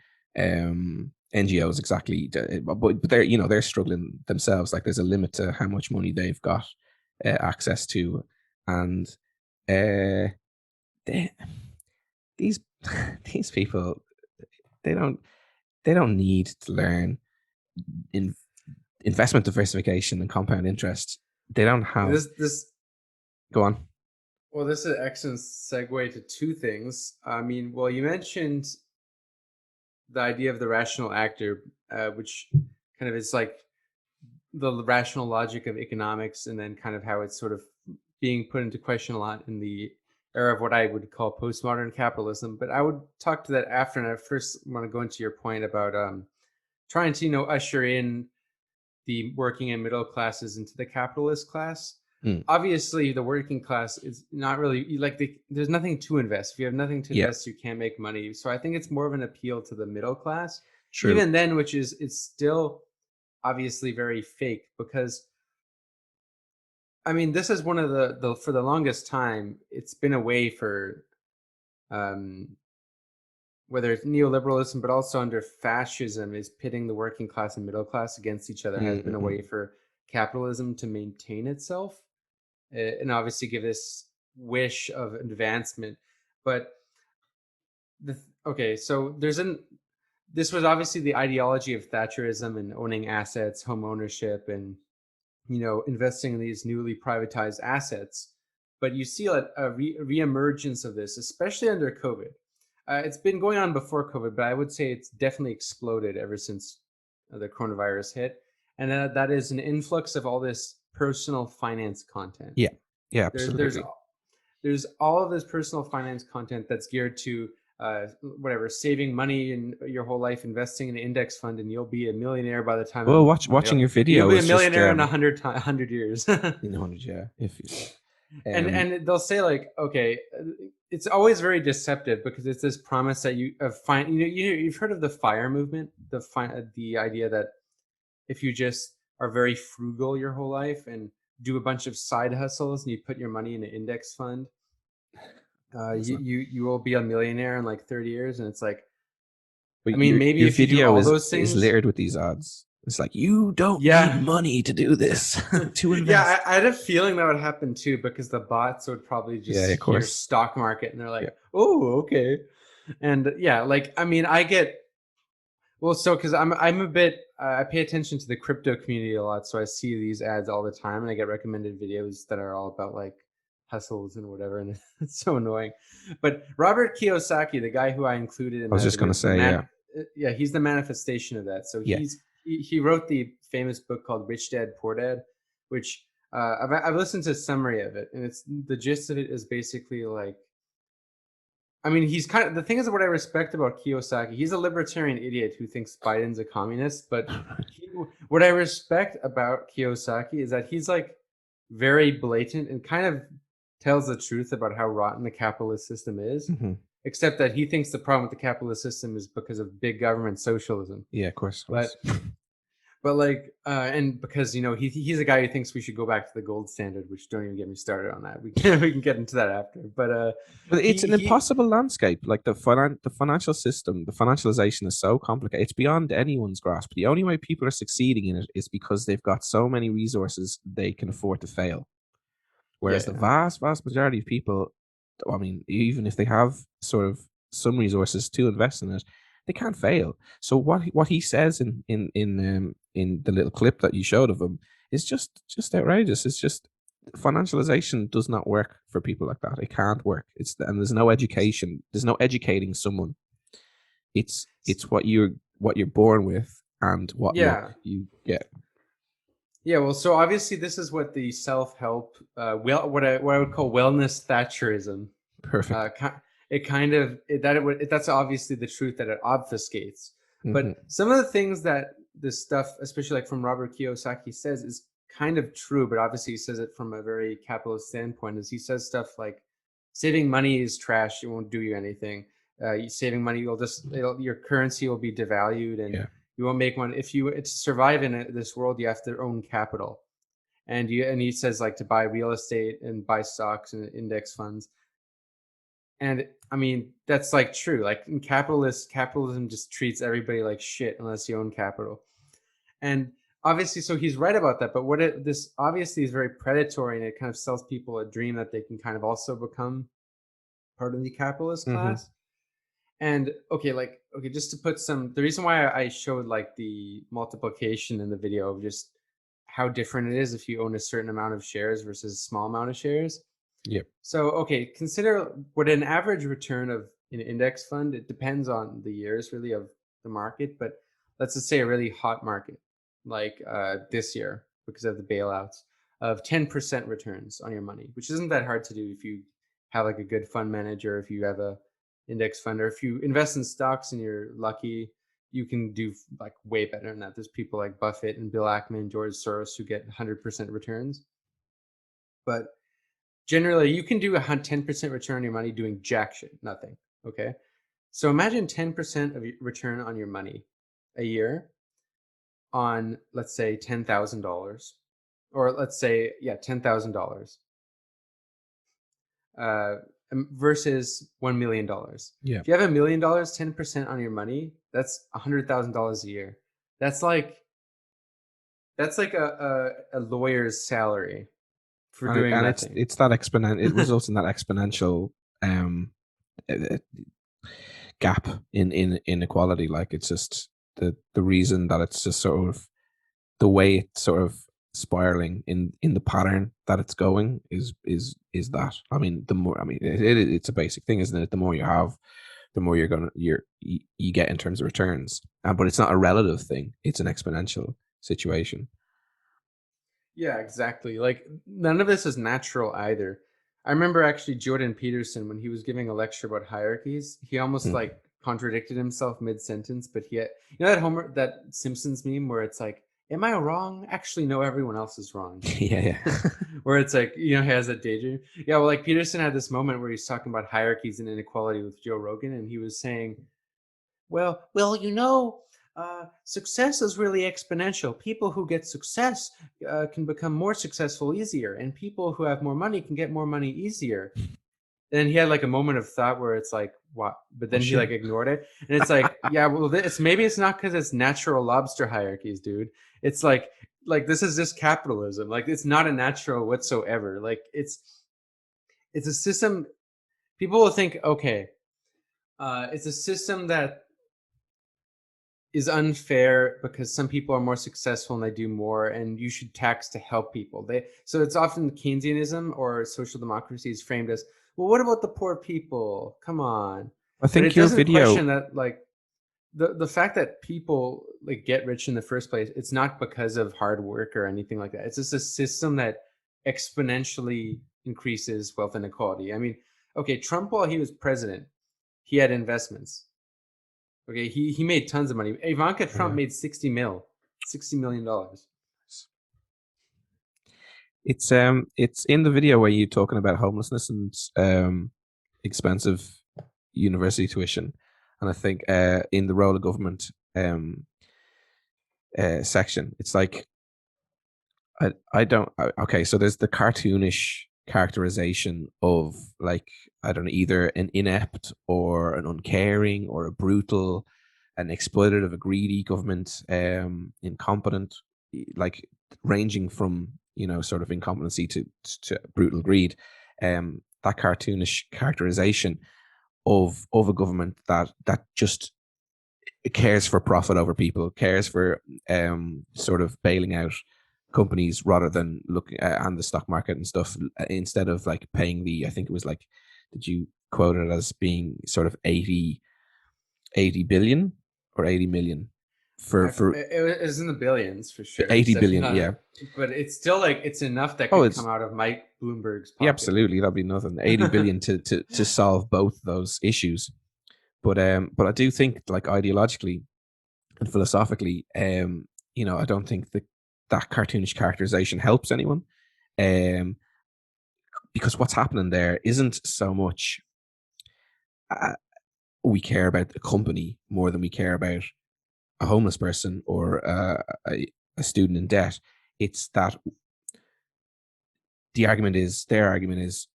NGOs exactly, but they're struggling themselves. Like there's a limit to how much money they've got access to, and they, these these people they don't need to learn in investment diversification and compound interest. They don't have. This Go on. Well, this is an excellent segue to two things. I mean, well, you mentioned the idea of the rational actor, which kind of is like the rational logic of economics, and then kind of how it's sort of being put into question a lot in the era of what I would call postmodern capitalism. But I would talk to that after, and I first want to go into your point about trying to usher in the working and middle classes into the capitalist class. Obviously, the working class is not really like there's nothing to invest. If you have nothing to invest, you can't make money. So I think it's more of an appeal to the middle class. True. Even then, which is it's still obviously very fake, because I mean, this is one of the for the longest time it's been a way for whether it's neoliberalism, but also under fascism, is pitting the working class and middle class against each other, has been a way for capitalism to maintain itself, and obviously give this wish of advancement. But so this was obviously the ideology of Thatcherism and owning assets, home ownership, and investing in these newly privatized assets. But you see a reemergence of this, especially under COVID. It's been going on before COVID, but I would say it's definitely exploded ever since the coronavirus hit. And that is an influx of all this personal finance content. Yeah, absolutely. There's all of this personal finance content that's geared to whatever, saving money in your whole life, investing in an index fund, and you'll be a millionaire by the time. Well, watching your video, you'll be a millionaire in 100 years. In 100, yeah. If you, and they'll say like, okay, it's always very deceptive, because it's this promise that you've heard of the FIRE movement, the idea that if you just are very frugal your whole life and do a bunch of side hustles and you put your money in an index fund, you will be a millionaire in like 30 years. And it's like, I mean, maybe your if you do video all those things, is littered with these odds. It's like, you don't need Yeah. money to do this, to invest. Yeah, I had a feeling that would happen too, because the bots would probably Yeah, just of hear course. stock market and they're Yeah. like, oh, okay. And yeah, like, I mean, I get, well, so because I'm a bit, I pay attention to the crypto community a lot, so I see these ads all the time, and I get recommended videos that are all about like hustles and whatever, and it's so annoying. But Robert Kiyosaki, the guy who I included in I was that just video, gonna is the say, yeah, yeah, he's the manifestation of that. So yeah. he wrote the famous book called Rich Dad Poor Dad, which I've listened to a summary of it, and it's the gist of it is basically like, I mean, he's kind of, the thing is, what I respect about Kiyosaki, he's a libertarian idiot who thinks Biden's a communist. But what I respect about Kiyosaki is that he's like very blatant and kind of tells the truth about how rotten the capitalist system is, Hmm. except that he thinks the problem with the capitalist system is because of big government socialism. Yeah, of course. But like, and because he's a guy who thinks we should go back to the gold standard, which, don't even get me started on that. We can get into that after. But But it's an he impossible landscape. Like the financial system, the financialization is so complicated. It's beyond anyone's grasp. The only way people are succeeding in it is because they've got so many resources they can afford to fail. yeah, Whereas the yeah. vast majority of people, I mean, even if they have sort of some resources to invest in it, they can't fail. So what he says in the little clip that you showed of him is just outrageous. It's just financialization does not work for people like that. It can't work. And there's no education. There's no educating someone. It's what you're born with and what luck Yeah. you get. Yeah, well, so obviously this is what the self-help, what I would call wellness Thatcherism. Perfect. It kind of that's obviously the truth that it obfuscates. Hmm. But some of the things that this stuff, especially like from Robert Kiyosaki, says is kind of true. But obviously he says it from a very capitalist standpoint. Is he says stuff like saving money is trash. It won't do you anything. Saving money, your currency will be devalued, and Yeah. you won't make money. If you to survive in this world, you have to own capital. And he says like to buy real estate and buy stocks and index funds. And I mean, that's like true. Like in capitalism just treats everybody like shit unless you own capital. And obviously, so he's right about that. But this obviously is very predatory, and it kind of sells people a dream that they can kind of also become part of the capitalist Hmm. class. And okay, just to put the reason why I showed like the multiplication in the video of just how different it is if you own a certain amount of shares versus a small amount of shares. Yep. So, okay, consider what an average return of an index fund, it depends on the years really of the market, but let's just say a really hot market like this year because of the bailouts of 10% returns on your money, which isn't that hard to do if you have like a good fund manager, if you have a index fund, or if you invest in stocks and you're lucky, you can do like way better than that. There's people like Buffett and Bill Ackman, George Soros who get 100% returns. But generally, you can do a 10% return on your money doing jack shit, nothing. Okay. So imagine 10% of return on your money a year on, let's say, $10,000, or let's say, yeah, $10,000 uh, versus $1 million. Yeah. If you have $1 million, 10% on your money, that's $100,000 a year. That's like a lawyer's salary for doing And it's nothing. it's that exponent. It results in that exponential um uh, gap in inequality. Like it's just the reason that it's just sort of the way it's sort of spiraling in the pattern that it's going is that. I mean, the more, I mean, it's a basic thing, isn't it? The more you have, the more you get in terms of returns. But it's not a relative thing; it's an exponential situation. Yeah, exactly. Like none of this is natural either. I remember actually Jordan Peterson when he was giving a lecture about hierarchies, he almost Hmm. like contradicted himself mid-sentence, but that Simpsons meme where it's like, am I wrong? Actually, no, everyone else is wrong. Yeah, yeah. Where it's like, he has that daydream. Yeah, well, like Peterson had this moment where he's talking about hierarchies and inequality with Joe Rogan, and he was saying, success is really exponential. People who get success can become more successful easier, and people who have more money can get more money easier. then he had like a moment of thought where it's like, what? But Oh then he shit. like ignored it, and it's like, yeah, well, it's maybe it's not because it's natural lobster hierarchies, dude. It's like this is just capitalism. Like it's not a natural whatsoever. Like it's a system. People will think, okay, it's a system that is unfair because some people are more successful and they do more, and you should tax to help people. So it's often Keynesianism or social democracy is framed as, well, what about the poor people? Come on. I But think it your doesn't video. question that like the fact that people like get rich in the first place, it's not because of hard work or anything like that. It's just a system that exponentially increases wealth inequality. I mean, okay, Trump, while he was president, he had investments. Okay, he made tons of money. Ivanka Trump Yeah. made $60 million. It's in the video where you're talking about homelessness and expensive university tuition, and I think in the role of government section, it's like I don't okay. So there's the cartoonish characterization of like I don't know either an inept or an uncaring or a brutal, an exploitative, a greedy government, incompetent, like ranging from sort of incompetency to brutal greed. That cartoonish characterization of a government that just cares for profit over people, cares for sort of bailing out companies rather than looking and the stock market and stuff instead of like paying I think it was like, did you quote it as being sort of 80 billion or 80 million for It was in the billions for sure. It's 80 definitely billion, yeah. not, but it's still like it's enough that Oh, could come it's out of Mike Bloomberg's yeah, pocket. absolutely, that'd be nothing. 80 billion to solve both those issues. But I do think like ideologically and philosophically, I don't think that cartoonish characterization helps anyone. Um, because what's happening there isn't so much uh, we care about the company more than we care about a homeless person or a student in debt. It's that their argument is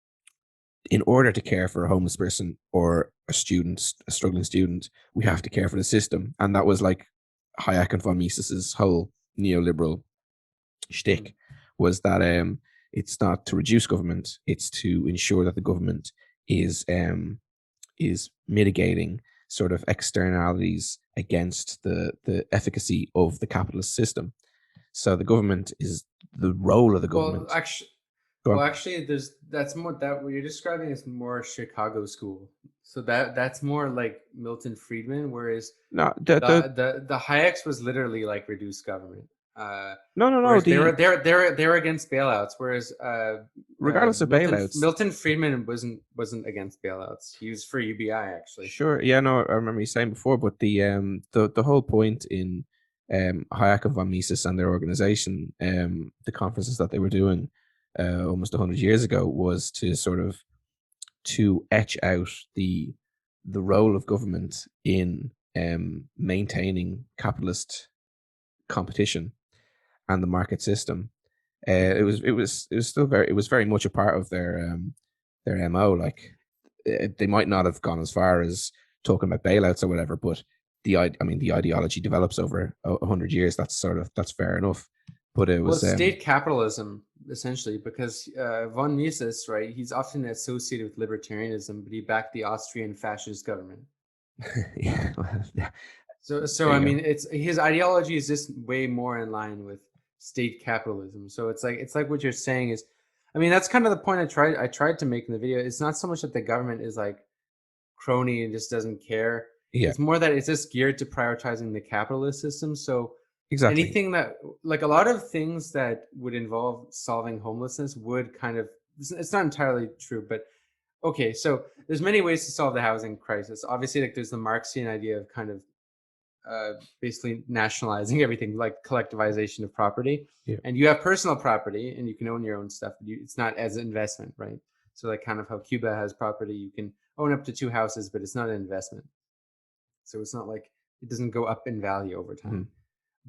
in order to care for a homeless person or a struggling student, we have to care for the system. And that was like Hayek and von Mises's whole neoliberal shtick was that it's not to reduce government, it's to ensure that the government is mitigating sort of externalities against the efficacy of the capitalist system. So the government is the role of the Well, government. actually, Go on. there's that's more that what you're describing is more Chicago school. So that's more like Milton Friedman, whereas No, the the Hayek's was literally like reduced government. no, no, no. Whereas The they were against bailouts. Whereas regardless of bailouts, Milton Friedman wasn't against bailouts. He was for UBI actually. sure, yeah, no, I remember you saying before, but the whole point in Hayek and von Mises and their organization, the conferences that they were doing almost 100 years ago, was to sort of to etch out the role of government in maintaining capitalist competition and the market system. It was still very much a part of their mo. Like they might not have gone as far as talking about bailouts or whatever, but the ideology develops over 100 years. That's fair enough. But it Well, was it's state capitalism essentially because von Mises, right? He's often associated with libertarianism, but he backed the Austrian fascist government. yeah, well, yeah. So There I you go. mean, it's his ideology is just way more in line with state capitalism. So it's like what you're saying is, I mean, that's kind of the point I tried to make in the video. It's not so much that the government is like crony and just doesn't care. Yeah, It's more that it's just geared to prioritizing the capitalist system. So exactly. anything that like a lot of things that would involve solving homelessness would kind of it's not entirely true, but okay, so there's many ways to solve the housing crisis. Obviously, like there's the Marxian idea of kind of basically nationalizing everything, like collectivization of property. Yeah, And you have personal property, and you can own your own stuff. It's not as an investment, right? So, like, kind of how Cuba has property, you can own up to 2 houses, but it's not an investment. So it's not like it doesn't go up in value over time. mhm,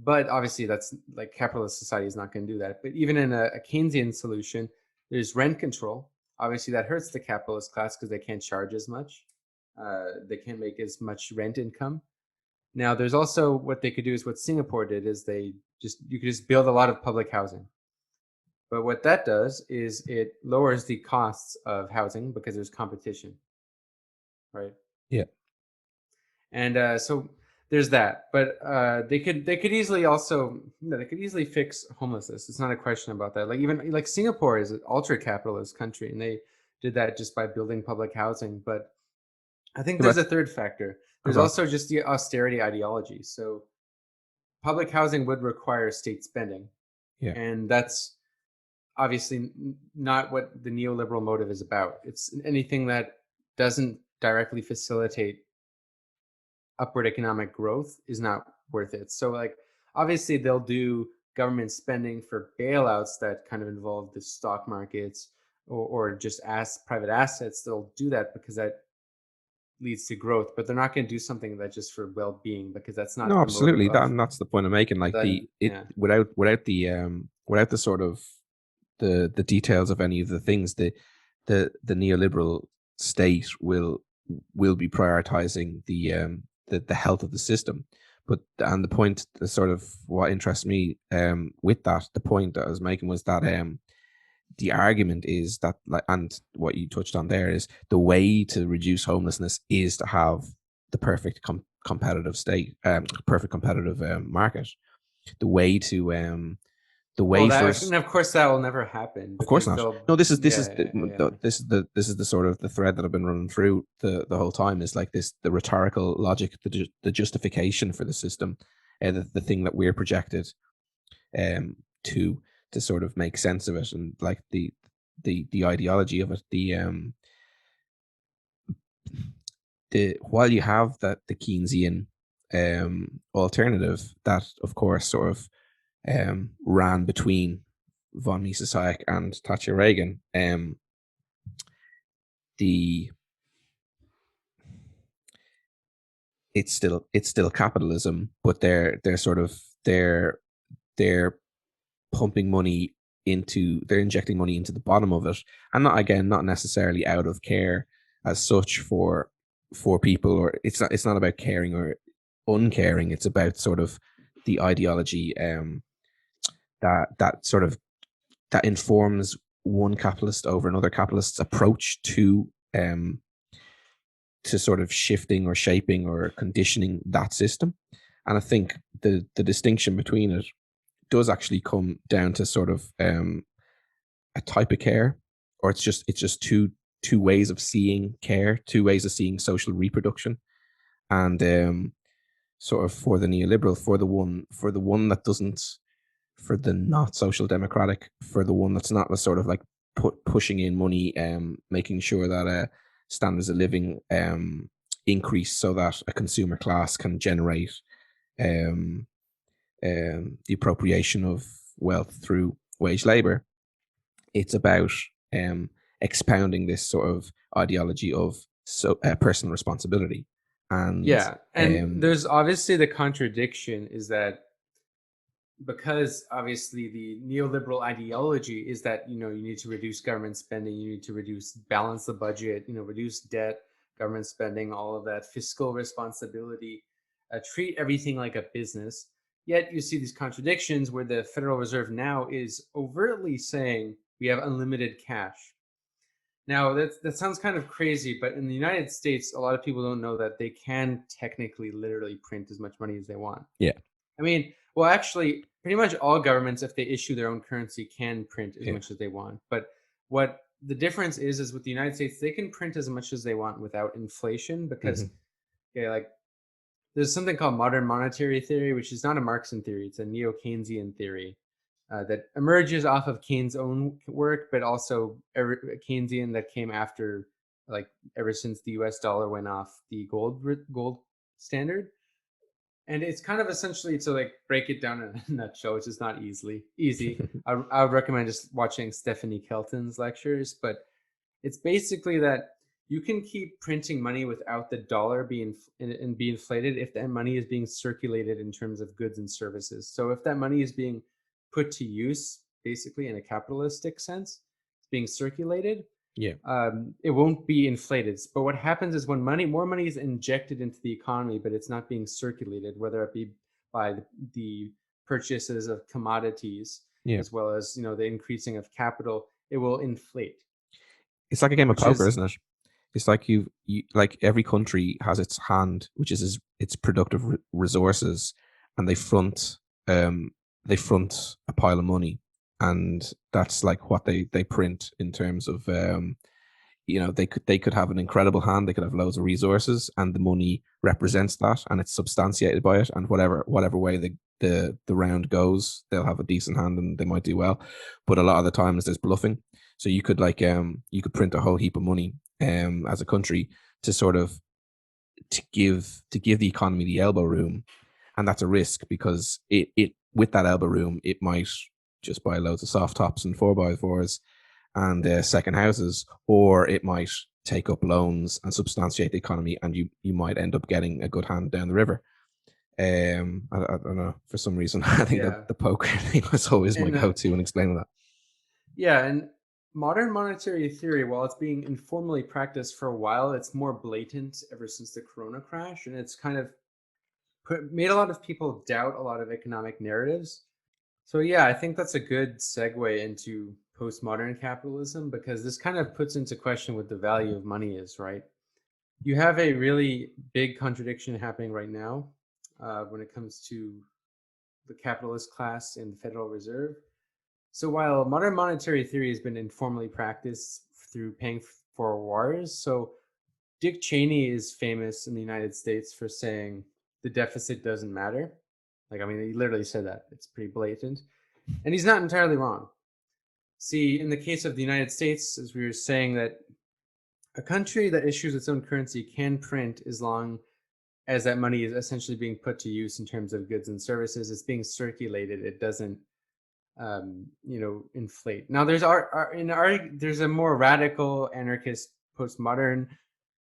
But obviously, that's like capitalist society is not going to do that. But even in a Keynesian solution, there's rent control. obviously that hurts the capitalist class because they can't charge as much. They can't make as much rent income. Now, there's also what they could do is what Singapore did is you could just build a lot of public housing. But what that does is it lowers the costs of housing because there's competition, right? Yeah. And so there's that. But they could easily also they could easily fix homelessness. It's not a question about that. Like even like Singapore is an ultra capitalist country, and they did that just by building public housing. But I think Yeah, there's but a third factor. There's okay. also just the austerity ideology. So public housing would require state spending, Yeah. and that's obviously not what the neoliberal motive is about. It's anything that doesn't directly facilitate upward economic growth is not worth it. So like obviously they'll do government spending for bailouts that kind of involve the stock markets or just as private assets. They'll do that because that leads to growth, but they're not going to do something that just for well-being because that's No, not the motive absolutely. That of and that's the point I'm making. Like then yeah. without the sort of the details of any of the things, the neoliberal state will be prioritizing the health of the system. But and the point, the sort of what interests me with that, the point that I was making was that the argument is that, like, and what you touched on there is the way to reduce homelessness is to have the perfect competitive state, perfect competitive market. The way to the Well, way for that us, and of course that will never happen of course because not. they'll No, yeah, yeah. this is the sort of the thread that I've been running through the whole time, is like this, the rhetorical logic, the justification for the system, the thing that we're projected um to sort of make sense of it, and like the ideology of it, the while you have that the Keynesian alternative that of course sort of ran between von Mises Hayek and Thatcher Reagan, the it's still capitalism, but they're sort of they're pumping money they're injecting money into the bottom of it, and not necessarily out of care as such for people, or it's not about caring or uncaring. It's about sort of the ideology that sort of that informs one capitalist over another capitalist's approach um to sort of shifting or shaping or conditioning that system. And I think the distinction between it does actually come down to sort of a type of care, or it's just two ways of seeing care, two ways of seeing social reproduction. And sort of for the neoliberal, for the one that doesn't, for the not social democratic, for the one that's not the sort of like pushing in money, making sure that standards of living increase so that a consumer class can generate um, the appropriation of wealth through wage labor. It's about expounding this sort of ideology of personal responsibility. And Yeah, and there's obviously the contradiction is that because obviously the neoliberal ideology is that you need to reduce government spending, you need to balance the budget, reduce debt, government spending, all of that fiscal responsibility, treat everything like a business. Yet you see these contradictions where the Federal Reserve now is overtly saying we have unlimited cash. Now that sounds kind of crazy, but in the United States, a lot of people don't know that they can technically, literally print as much money as they want. yeah, I mean, well, actually, pretty much all governments, if they issue their own currency, can print as yeah, much as they want. But what the difference is with the United States, they can print as much as they want without inflation because, hmm yeah, like there's something called modern monetary theory, which is not a Marxian theory; it's a neo-Keynesian theory that emerges off of Keynes' own work, but also Keynesian that came after, like ever since the U.S. dollar went off the gold standard. And it's kind of essentially to like break it down in a nutshell, which is not easy. I would recommend just watching Stephanie Kelton's lectures, but it's basically that you can keep printing money without the dollar being and be inflated if that money is being circulated in terms of goods and services. So if that money is being put to use, basically in a capitalistic sense, it's being circulated, Yeah. It won't be inflated. But what happens is when more money is injected into the economy, but it's not being circulated, whether it be by the purchases of commodities Yeah. as well as the increasing of capital, it will inflate, It's like a game of which poker, is isn't it? It's like you like every country has its hand, which is its productive resources, and um they front a pile of money, and that's like what they print in terms of they could have an incredible hand, they could have loads of resources, and the money represents that, and it's substantiated by it, and whatever way the round goes, they'll have a decent hand and they might do well. But a lot of the times there's bluffing. So you could print a whole heap of money as a country to sort of to give the economy the elbow room, and that's a risk because it with that elbow room it might just buy loads of soft tops and 4x4s and second houses, or it might take up loans and substantiate the economy, and you might end up getting a good hand down the river. I don't know, for some reason I think yeah. that the poker thing was always my And go-to in explaining that. yeah, and modern monetary theory, while it's being informally practiced for a while, it's more blatant ever since the Corona crash, and it's kind of made a lot of people doubt a lot of economic narratives. So yeah, I think that's a good segue into postmodern capitalism, because this kind of puts into question what the value of money is, right? You have a really big contradiction happening right now when it comes to the capitalist class in the Federal Reserve. So while modern monetary theory has been informally practiced through paying for wars, so Dick Cheney is famous in the United States for saying the deficit doesn't matter. Like, I mean, he literally said that. It's pretty blatant. And he's not entirely wrong. See, in the case of the United States, as we were saying, that a country that issues its own currency can print as long as that money is essentially being put to use in terms of goods and services. It's being circulated. It doesn't, inflate. Now, there's a more radical anarchist postmodern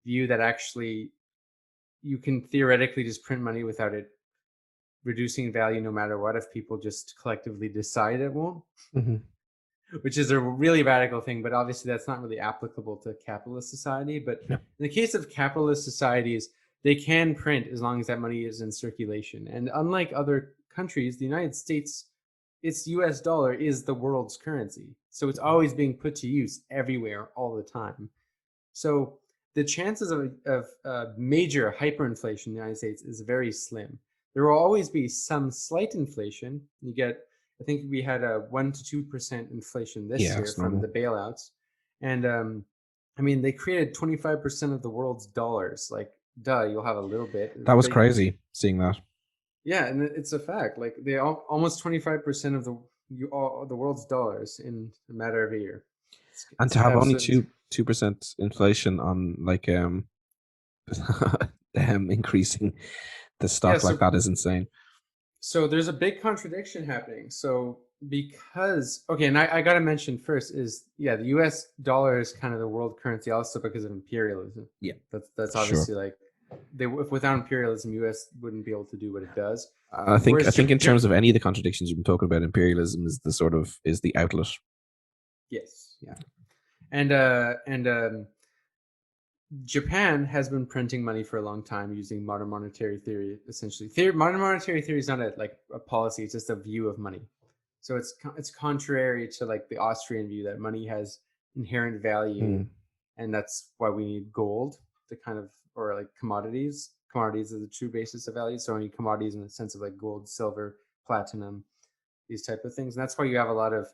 view that actually you can theoretically just print money without it reducing in value no matter what, if people just collectively decide it won't, Mm-hmm. which is a really radical thing, but obviously that's not really applicable to capitalist society. But No. in the case of capitalist societies, they can print as long as that money is in circulation. And unlike other countries, the United States, its US dollar is the world's currency. So it's always being put to use everywhere all the time. So the chances of major hyperinflation in the United States is very slim. There will always be some slight inflation. I think we had a 1 to 2% inflation this Yeah, year it's from normal. the bailouts, and I mean they created 25% of the world's dollars. Like, duh, you'll have a little bit, That was but crazy seeing that. yeah, and it's a fact. Like almost 25% of the world's dollars in a matter of a year. And It's to have only absolutely. 2% inflation on like them increasing the Yeah, stock like so that is insane. there's a big contradiction happening. So because okay, and I got to mention first is, yeah, the US dollar is kind of the world currency also because of imperialism. Yeah, That's sure. obviously like if without imperialism, US wouldn't be able to do what it does. I Whereas think in terms of any of the contradictions you've been talking about, imperialism is the outlet. yes, yeah, and Japan has been printing money for a long time using modern monetary theory. Essentially, modern monetary theory is not a policy; it's just a view of money. So it's contrary to like the Austrian view that money has inherent value, Mm. and that's why we need gold to kind of, or like commodities. Commodities are the true basis of value. So any commodities in the sense of like gold, silver, platinum, these type of things. And that's why you have a lot of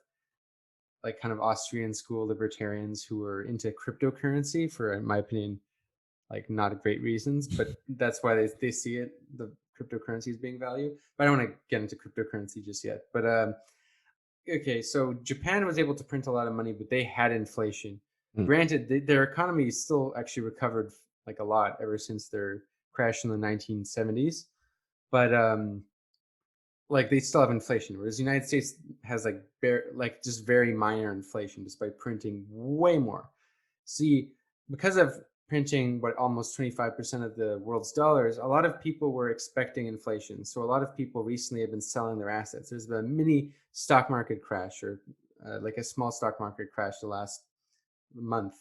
like kind of Austrian school libertarians who are into cryptocurrency for, in my opinion, like not great reasons, but that's why they see it, the cryptocurrency as being value. But I don't want to get into cryptocurrency just yet. But okay, so Japan was able to print a lot of money, but they had inflation. Mm. Granted, their economy still actually recovered like a lot ever since their crash in the 1970s, but like they still have inflation, whereas the United States has like just very minor inflation despite printing way more. See, because of printing what almost 25% of the world's dollars, a lot of people were expecting inflation. So a lot of people recently have been selling their assets. There's been a mini stock market crash, or like a small stock market crash the last month.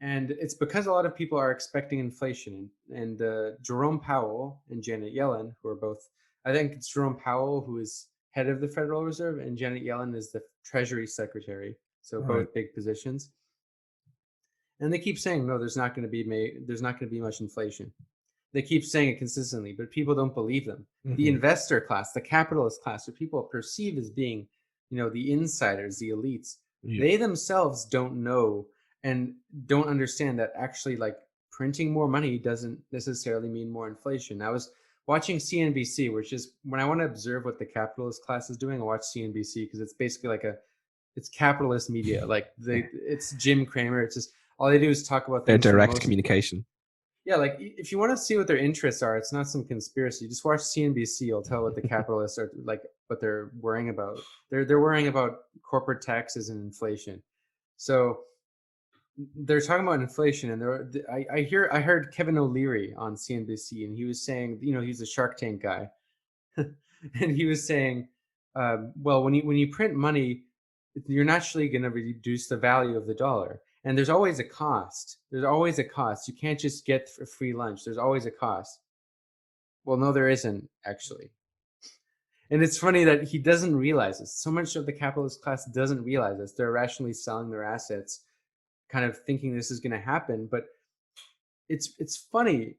And it's because a lot of people are expecting inflation. And Jerome Powell and Janet Yellen, who are both, I think it's Jerome Powell who is head of the Federal Reserve, and Janet Yellen is the Treasury Secretary. So Right. both big positions. And they keep saying, no, there's not going to be much inflation. They keep saying it consistently, but people don't believe them. The investor class, the capitalist class, what people perceive as being, the insiders, the elites, they themselves don't know and don't understand that actually, like, printing more money doesn't necessarily mean more inflation. I was watching CNBC, which is when I want to observe what the capitalist class is doing, I watch CNBC because it's basically like it's capitalist media. Like it's Jim Cramer. It's just all they do is talk about Their things from direct communication. Yeah, like if you want to see what their interests are, it's not some conspiracy. Just watch CNBC. You'll tell what the capitalists are like, what they're worrying about. They're worrying about corporate taxes and inflation. So they're talking about inflation, and I heard Kevin O'Leary on CNBC, and he was saying, he's a Shark Tank guy, and he was saying, well, when you print money, you're naturally going to reduce the value of the dollar. And there's always a cost. There's always a cost. You can't just get a free lunch. There's always a cost. Well, no, there isn't, actually. And it's funny that he doesn't realize this. So much of the capitalist class doesn't realize this. They're rationally selling their assets, kind of thinking this is going to happen. But it's funny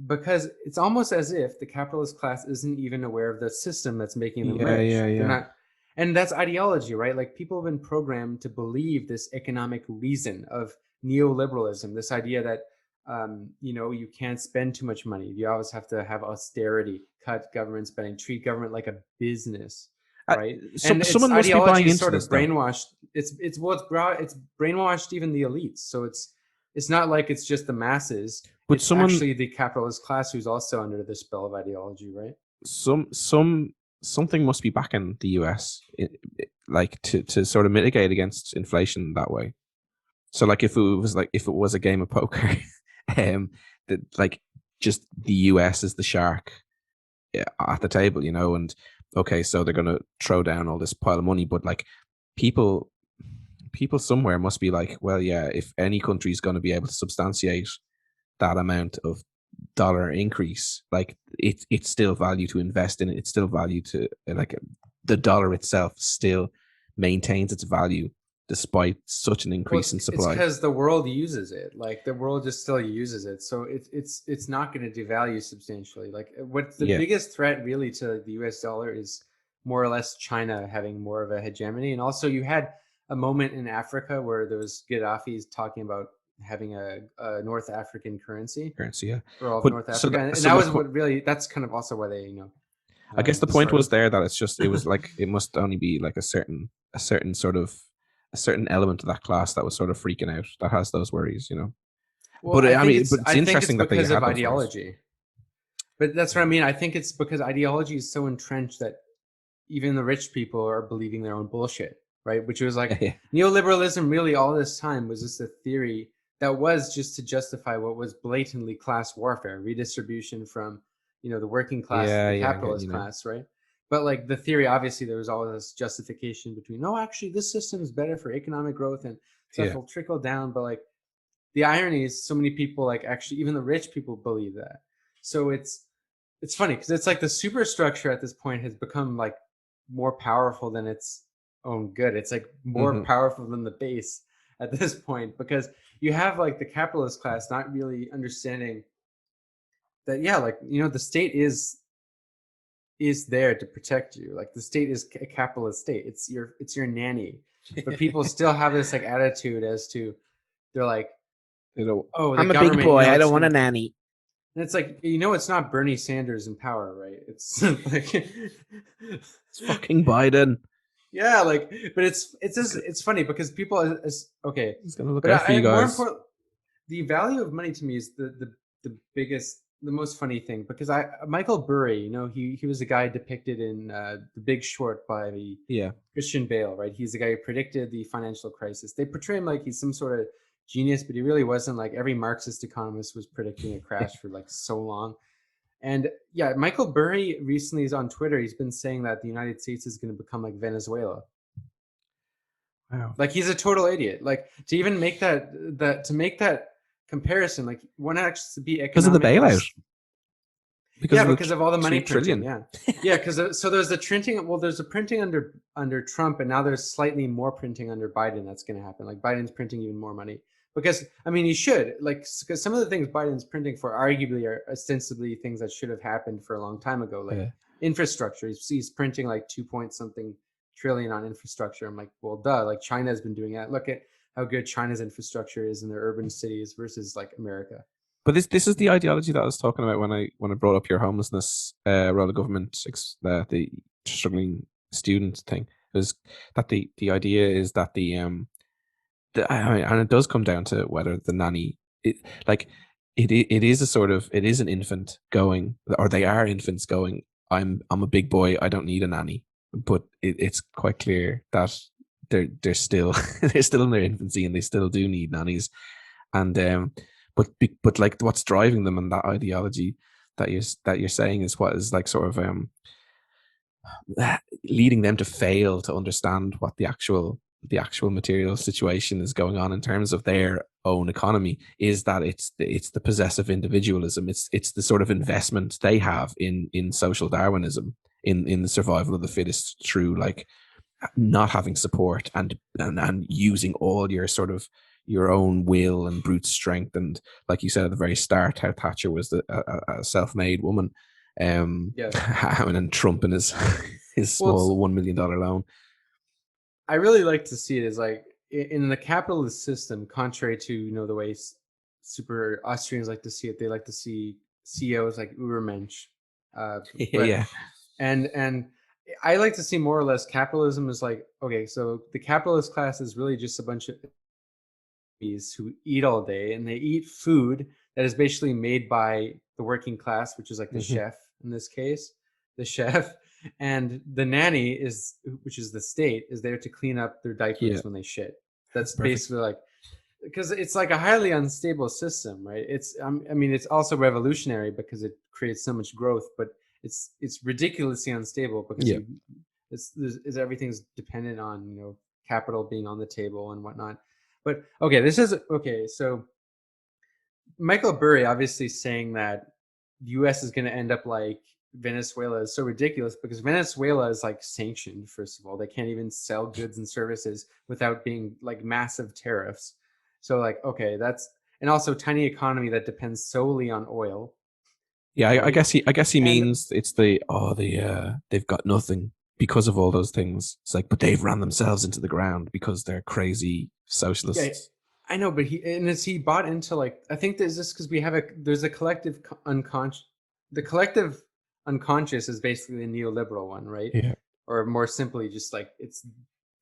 because it's almost as if the capitalist class isn't even aware of the system that's making them rich. They're not. And that's ideology, right? Like, people have been programmed to believe this economic reason of neoliberalism, this idea that, you can't spend too much money. You always have to have austerity, cut government spending, treat government like a business, right? And someone must be buying into sort of this, brainwashed. It's brainwashed even the elites. So it's not like it's just the masses. But it's actually the capitalist class who's also under the spell of ideology, right? Something must be backing the US, like to sort of mitigate against inflation that way. So, like, if it was a game of poker, that, like, just the US is the shark at the table, and okay, so they're going to throw down all this pile of money, but, like, people somewhere must be like, well, yeah, if any country is going to be able to substantiate that amount of dollar increase, like, it's still value to invest in it. It's still value to, like, the dollar itself still maintains its value despite such an increase in supply. It's because the world uses it. Like, the world just still uses it, so it's not going to devalue substantially. Like, what's the biggest threat really to the US dollar is more or less China having more of a hegemony. And also, you had a moment in Africa where there was Gaddafi's talking about having a North African currency, yeah, for all of North Africa, and that was what really. That's kind of also why they, I guess the point was there that it was like, it must only be like a certain element of that class that was sort of freaking out, that has those worries, Well, but it's I interesting think it's that they because had of those ideology. worries. But that's what I mean. I think it's because ideology is so entrenched that even the rich people are believing their own bullshit, right? Which was like neoliberalism. Really, all this time was just a theory that was just to justify what was blatantly class warfare, redistribution from, the working class to the capitalist class, right? But, like, the theory, obviously, there was all this justification between, no, actually, this system is better for economic growth and stuff will trickle down. But, like, the irony is, so many people, like, actually, even the rich people believe that. So it's funny because it's like the superstructure at this point has become, like, more powerful than its own good. It's like more powerful than the base at this point, because you have, like, the capitalist class not really understanding that, like, the state is there to protect you. Like, the state is a capitalist state. It's your nanny. But people still have this, like, attitude as to, they're like, oh, the I'm a government, big boy. I don't want a nanny. And it's like, it's not Bernie Sanders in power, right? It's like it's fucking Biden. Yeah, like, but it's funny because people okay. He's gonna look out for you guys. More important, the value of money to me is the biggest, the most funny thing, because Michael Burry, he was a guy depicted in The Big Short by Christian Bale, right? He's the guy who predicted the financial crisis. They portray him like he's some sort of genius, but he really wasn't. Like, every Marxist economist was predicting a crash for, like, so long. And Michael Burry recently is on Twitter. He's been saying that the United States is going to become like Venezuela. Wow. Like he's a total idiot. Like to even make that comparison, like one has to be Because of the economically. bailout. Because Yeah, of the because of all the money 3 trillion. printing. Yeah, because so there's the printing. Well, there's the printing under Trump, and now there's slightly more printing under Biden. That's going to happen. Like Biden's printing even more money because I mean he should because some of the things Biden's printing for arguably are ostensibly things that should have happened for a long time ago, like Yeah. infrastructure. He's printing like 2 point something trillion on infrastructure. I'm like, well, duh. Like China has been doing that. Look at how good China's infrastructure is in their urban cities versus like America. But this is the ideology that I was talking about when I brought up your homelessness role of government, the struggling student thing. Is that the idea is that and it does come down to whether the nanny like it is a sort of, it is an infant going, or they are infants going, I'm a big boy, I don't need a nanny. But it's quite clear that they're still they're still in their infancy and they still do need nannies. And but like what's driving them, and that ideology that you're saying is what is like sort of leading them to fail to understand what the actual material situation is going on in terms of their own economy, is that it's the possessive individualism. It's the sort of investment they have in social Darwinism, in the survival of the fittest, through like not having support and using all your sort of your own will and brute strength. And like you said at the very start, how Thatcher was a self-made woman, Yeah. and Trump and his Well, small $1 million loan. I really like to see it as like in the capitalist system, contrary to the way super Austrians like to see it. They like to see CEOs like Übermensch, but Yeah, and I like to see more or less capitalism is like, okay, so the capitalist class is really just a bunch of who eat all day, and they eat food that is basically made by the working class, which is like the mm-hmm. chef in this case, the chef, and the nanny which is the state, is there to clean up their Yeah, diapers when they shit. That's perfect. basically like, because it's like a highly unstable system, right? I mean, it's also revolutionary because it creates so much growth, but it's ridiculously unstable because Yeah, everything's dependent on capital being on the table and whatnot. But okay. So Michael Burry obviously saying that the U.S. is going to end up like Venezuela is so ridiculous because Venezuela is like sanctioned. First of all, they can't even sell goods and services without being like massive tariffs. So like, okay, and also tiny economy that depends solely on oil, yeah. I right? guess he And means it's they've got nothing because of all those things. It's like, but they've ran themselves into the ground because they're crazy yeah, socialists. I know, but is he bought into like, I think there's this because there's a collective unconscious. The collective unconscious is basically the neoliberal one, right? Yeah, Or more simply, just like it's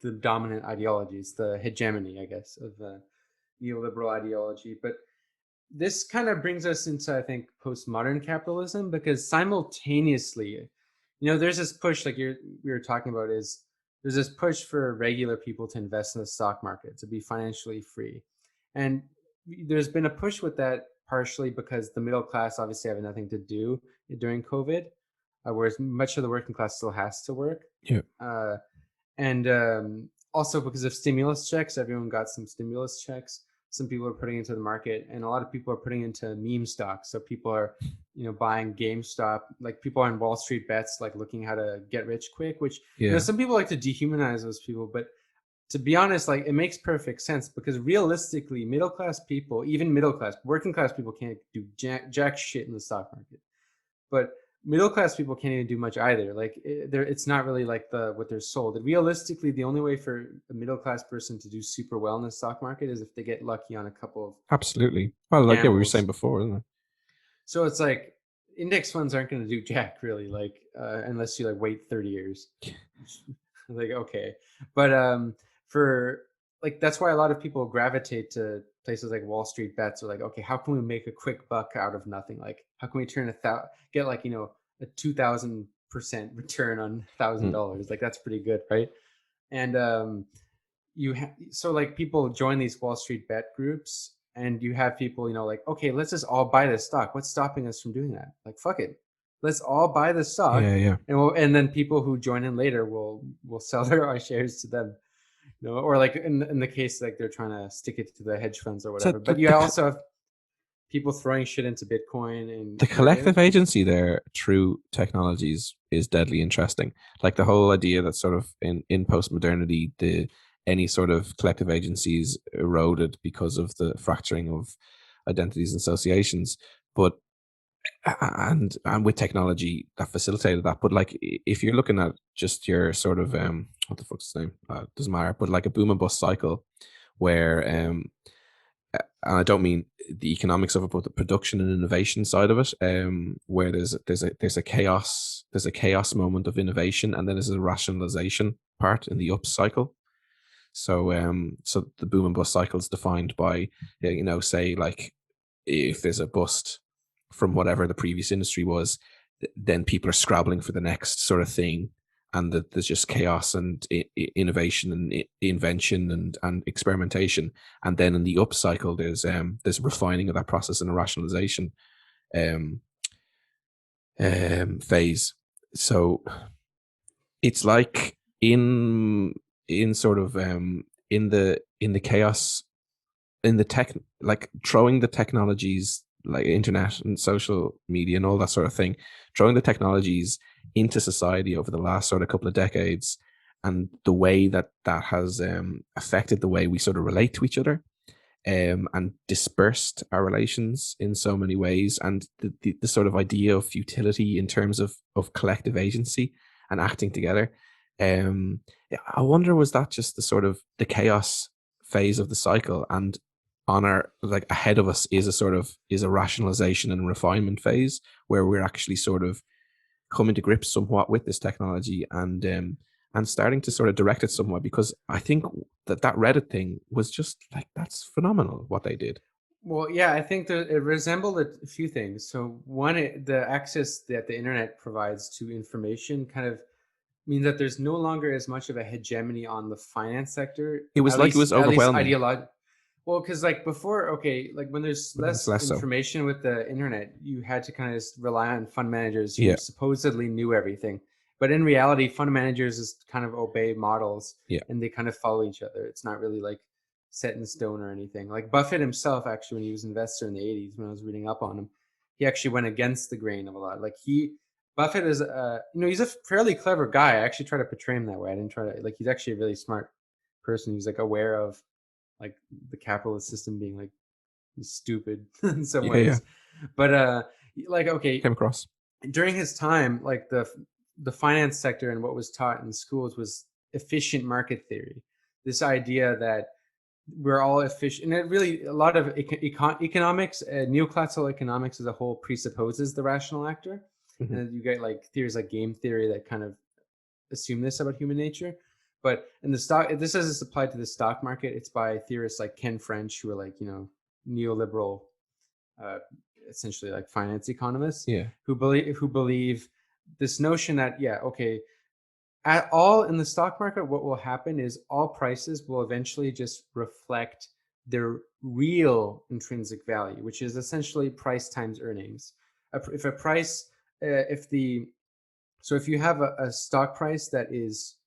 the dominant ideology. It's the hegemony, I guess, of the neoliberal ideology. But this kind of brings us into, I think, postmodern capitalism, because simultaneously, there's this push, like we were talking about, is there's this push for regular people to invest in the stock market, to be financially free. And there's been a push with that partially because the middle class obviously have nothing to do during COVID, whereas much of the working class still has to work. yeah, Uh, and also because of stimulus checks, everyone got some stimulus checks. Some people are putting into the market, and a lot of people are putting into meme stocks. So people are, buying GameStop. Like people on Wall Street bets, like looking how to get rich quick. Which yeah. some people like to dehumanize those people, but to be honest, like it makes perfect sense because realistically, middle class people, even middle class, working class people can't do jack shit in the stock market. But middle class people can't even do much either. Like it's not really like what they're sold. Realistically, the only way for a middle class person to do super well in the stock market is if they get lucky on a couple of Absolutely. Well, like we were saying gambles. before, isn't it? So it's like index funds aren't going to do jack really, like unless you like wait 30 years. Like okay, but for like that's why a lot of people gravitate to places like Wall Street bets, or like, okay, how can we make a quick buck out of nothing? Like how can we get like a 2,000% return on Mm. $1,000? Like that's pretty good, right? And so like people join these Wall Street bet groups, and you have people like, okay, let's just all buy this stock. What's stopping us from doing that? Like fuck it, let's all buy the stock, Yeah, yeah. and then people who join in later will sell their shares to them. No, or like in the case like they're trying to stick it to the hedge funds or So whatever. But you also have people throwing shit into Bitcoin and the collective Ethereum. agency there through technologies is deadly interesting. Like the whole idea that sort of in postmodernity, the any sort of collective agencies eroded because of the fracturing of identities and associations. But and with technology that facilitated that. But like if you're looking at just your sort of what the fuck's his name? Doesn't matter. But like a boom and bust cycle where and I don't mean the economics of it, but the production and innovation side of it, where there's a chaos moment of innovation, and then there's a rationalization part in the up cycle. So the boom and bust cycle is defined by say like if there's a bust from whatever the previous industry was, then people are scrabbling for the next sort of thing, and that there's just chaos and innovation and invention and experimentation. And then in the up cycle, there's refining of that process and a rationalization um, phase. So it's like in sort of in the chaos in the tech, like throwing the technologies like internet and social media and all that sort of thing, throwing the technologies into society over the last sort of couple of decades, and the way that that has affected the way we sort of relate to each other, and dispersed our relations in so many ways, and the sort of idea of futility in terms of collective agency and acting together. Yeah, I wonder, was that just the sort of the chaos phase of the cycle, and on our like ahead of us is a rationalization and refinement phase where we're actually sort of coming to grips somewhat with this technology and starting to sort of direct it somewhat, because I think that Reddit thing was just like, that's phenomenal what they did. Well, yeah, I think that it resembled a few things. So one, the access that the internet provides to information kind of means that there's no longer as much of a hegemony on the finance sector, It was like it was at least overwhelming. Well, because like before, okay, like when there's It's less less so. information with the internet, you had to kind of just rely on fund managers who Yeah, supposedly knew everything. But in reality, fund managers just kind of obey models yeah, and they kind of follow each other. It's not really like set in stone or anything. Like Buffett himself, actually, when he was an investor in the 80s, when I was reading up on him, he actually went against the grain of a lot. Buffett is, he's a fairly clever guy. I actually try to portray him that way. I didn't try to, like, he's actually a really smart person. He's like aware of like the capitalist system being like stupid in some yeah. ways. But like okay, Came across. during his time, like the finance sector and what was taught in schools was efficient market theory. This idea that we're all efficient, and it really a lot of economics, neoclassical economics as a whole presupposes the rational actor, Hmm. and you get like theories like game theory that kind of assume this about human nature. But in the stock, this is applied to the stock market. It's by theorists like Ken French, who are like neoliberal, uh, essentially like finance economists, Yeah, who believe this notion that yeah, okay, at all in the stock market, what will happen is all prices will eventually just reflect their real intrinsic value, which is essentially price times earnings. If a price, if the so if you have a stock price that is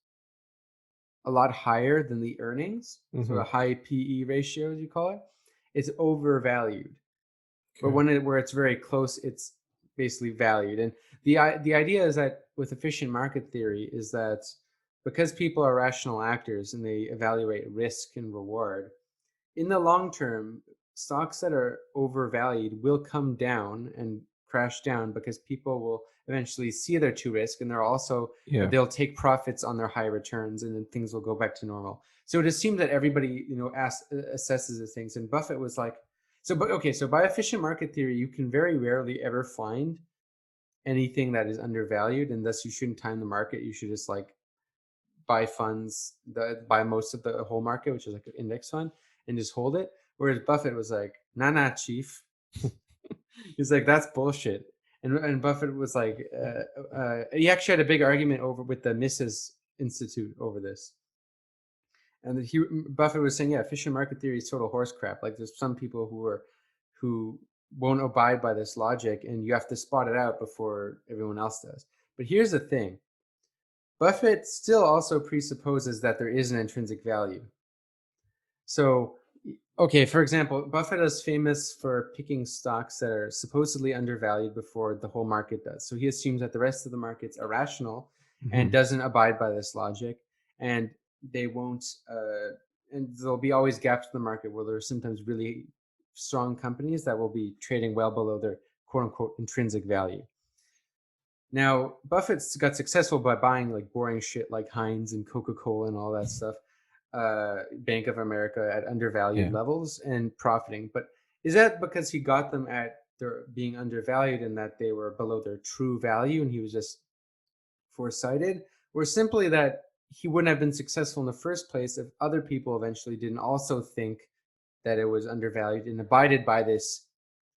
a lot higher than the earnings, so hmm, a high PE ratio, as you call it, it's overvalued. But okay, where it's very close, it's basically valued. And the idea is that with efficient market theory is that because people are rational actors and they evaluate risk and reward, in the long term, stocks that are overvalued will come down and crash down because people will eventually see their true risk, and yeah, they'll take profits on their high returns, and then things will go back to normal. So it just seems that everybody assesses the things, and Buffett was like, but okay, so by efficient market theory, you can very rarely ever find anything that is undervalued, and thus you shouldn't time the market. You should just like buy most of the whole market, which is like an index fund, and just hold it. Whereas Buffett was like, nah, chief. He's like, that's bullshit. And Buffett was like, he actually had a big argument over with the Mises Institute over this. And Buffett was saying, yeah, efficient market theory is total horse crap. Like there's some people who won't abide by this logic, and you have to spot it out before everyone else does. But here's the thing: Buffett still also presupposes that there is an intrinsic value. So, okay, for example, Buffett is famous for picking stocks that are supposedly undervalued before the whole market does. So he assumes that the rest of the market's irrational and doesn't abide by this logic, and they won't, and there'll be always gaps in the market where there are sometimes really strong companies that will be trading well below their quote unquote intrinsic value. Now, Buffett's got successful by buying like boring shit like Heinz and Coca-Cola and all that stuff, Bank of America at undervalued Yeah. levels and profiting. But is that because he got them at their being undervalued and that they were below their true value and he was just foresighted, or simply that he wouldn't have been successful in the first place if other people eventually didn't also think that it was undervalued and abided by this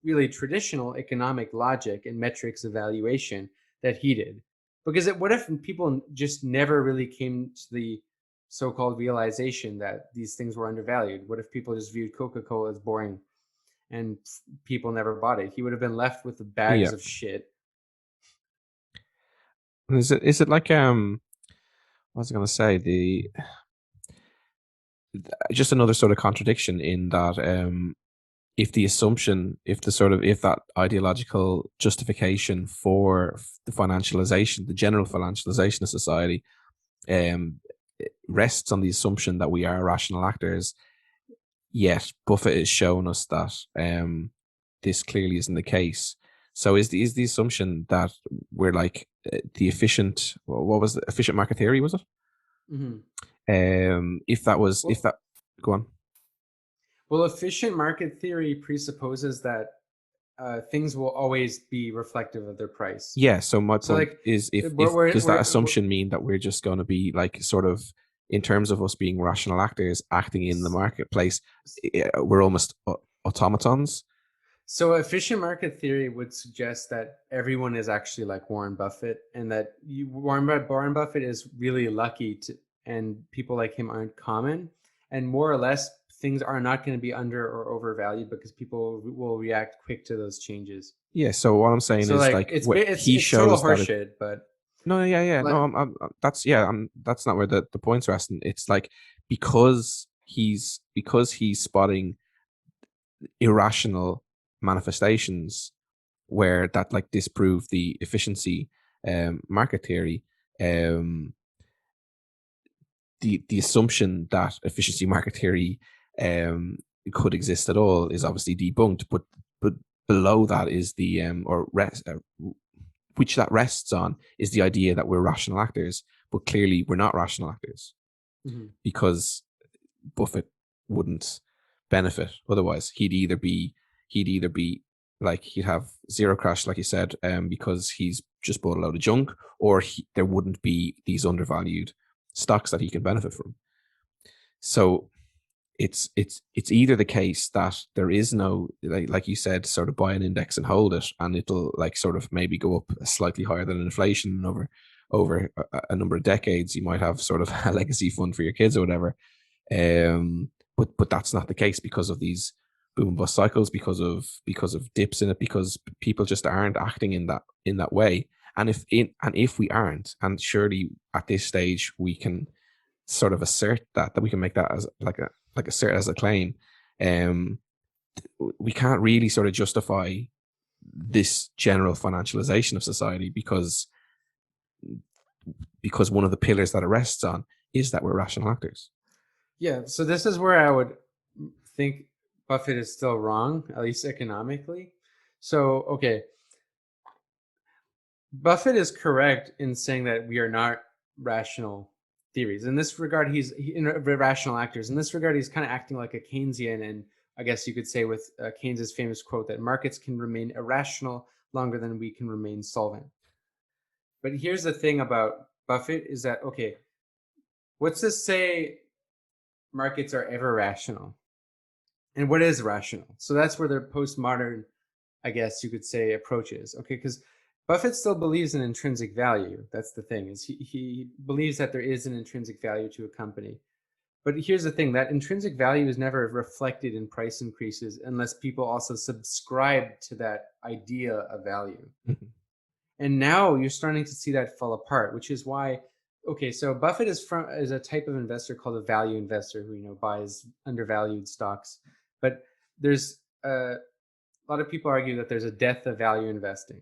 really traditional economic logic and metrics evaluation that he did? Because what if people just never really came to the so-called realization that these things were undervalued? What if people just viewed Coca-Cola as boring and people never bought it? He would have been left with the bags Yeah. of shit. Is it like what was I going to say, the just another sort of contradiction in that if the assumption, if that ideological justification for the financialization, the general financialization of society, um, rests on the assumption that we are rational actors, yet Buffett is showing us that this clearly isn't the case. So is the assumption that we're like the efficient, what was the efficient market theory, was it? Mm-hmm. If that was, Well, if that, go on. well, efficient market theory presupposes that things will always be reflective of their price. Yeah. So my So, point like, is, if we're, does that we're, we're assumption mean that we're just going to be like sort of, in terms of us being rational actors acting in the marketplace, we're almost automatons? so efficient market theory would suggest that everyone is actually like Warren Buffett, and that Warren Buffett is really lucky to, and people like him aren't common, and more or less things are not going to be under or overvalued because people will react quick to those changes. Yeah. So what I'm saying So is like like it's he it's total shows that it. horseshit, but No, yeah, yeah. like No, that's, yeah. That's not where the point's resting. It's like because he's spotting irrational manifestations where that like disprove the efficiency market theory. Um, the assumption that efficiency market theory could exist at all is obviously debunked. But below that is the which that rests on is the idea that we're rational actors, but clearly we're not rational actors mhm. because Buffett wouldn't benefit otherwise. He'd either be like, he'd have zero crash, like you said, because he's just bought a load of junk, or there wouldn't be these undervalued stocks that he can benefit from. So it's either the case that there is no, like you said, sort of buy an index and hold it, and it'll like sort of maybe go up slightly higher than inflation, and over a number of decades you might have sort of a legacy fund for your kids or whatever. But that's not the case because of these boom and bust cycles, because of dips in it, because people just aren't acting in that way. And if we aren't, and surely at this stage we can sort of assert that we can make that as like assert as a claim, um we can't really sort of justify this general financialization of society because one of the pillars that it rests on is that we're rational actors. Yeah, so this is where I would think Buffett is still wrong, at least economically. So, okay, Buffett is correct in saying that we are not rational theories. In this regard, rational actors. In this regard, he's kind of acting like a Keynesian, and I guess you could say with Keynes's famous quote that markets can remain irrational longer than we can remain solvent. But here's the thing about Buffett is that, okay, what's to say markets are ever rational? And what is rational? So that's where their postmodern, I guess you could say, approach is. Okay, because Buffett still believes in intrinsic value. That's the thing, is he believes that there is an intrinsic value to a company. But here's the thing, that intrinsic value is never reflected in price increases unless people also subscribe to that idea of value. Mhm. And now you're starting to see that fall apart, which is why okay, so Buffett is a type of investor called a value investor who buys undervalued stocks. But there's a lot of people argue that there's a death of value investing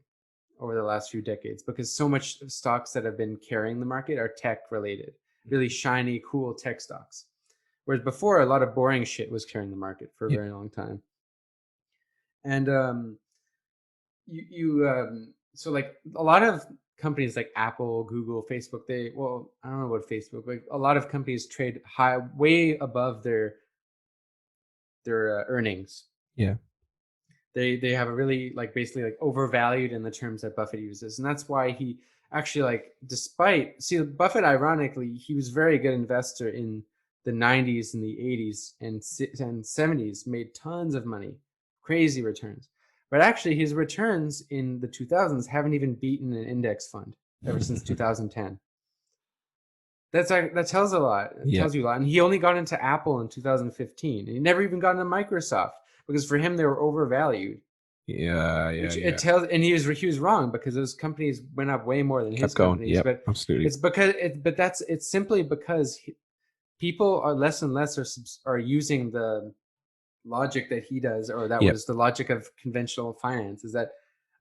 over the last few decades because so much of stocks that have been carrying the market are tech related, really shiny, cool tech stocks. Whereas before, a lot of boring shit was carrying the market for a Yeah. very long time. And so like a lot of companies like Apple, Google, Facebook, I don't know about Facebook, but a lot of companies trade way above their earnings. Yeah. They have a really like basically like overvalued in the terms that Buffett uses, and that's why he actually like Buffett, ironically, he was a very good investor in the 90s and the 80s and 70s, made tons of money, crazy returns. But actually his returns in the 2000s haven't even beaten an index fund ever since 2010. That tells a lot. It Yeah. tells you a lot. And he only got into Apple in 2015. And he never even got into Microsoft because for him they were overvalued. Yeah. Which Yeah. it tells, and he was wrong because those companies went up way more than his Kept going. companies. Yeah. But Absolutely. it's simply because people are less and less are using the logic that he does, or that Yep. was the logic of conventional finance. Is that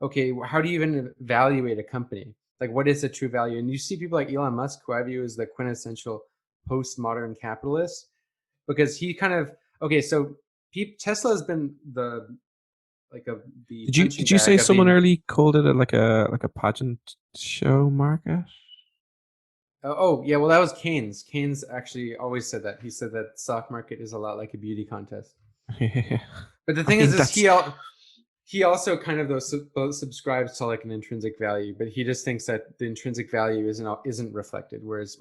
okay? How do you even evaluate a company? Like, what is the true value? And you see people like Elon Musk, who I view as the quintessential postmodern capitalist, because he kind of okay. So Tesla has been the punching Did you say bag of someone the. early called it like a pageant show market? Oh yeah, well that was Keynes. Keynes actually always said that. He said that stock market is a lot like a beauty contest. Yeah. But the I thing mean, is that's he also kind of though subscribes to like an intrinsic value, but he just thinks that the intrinsic value isn't reflected, whereas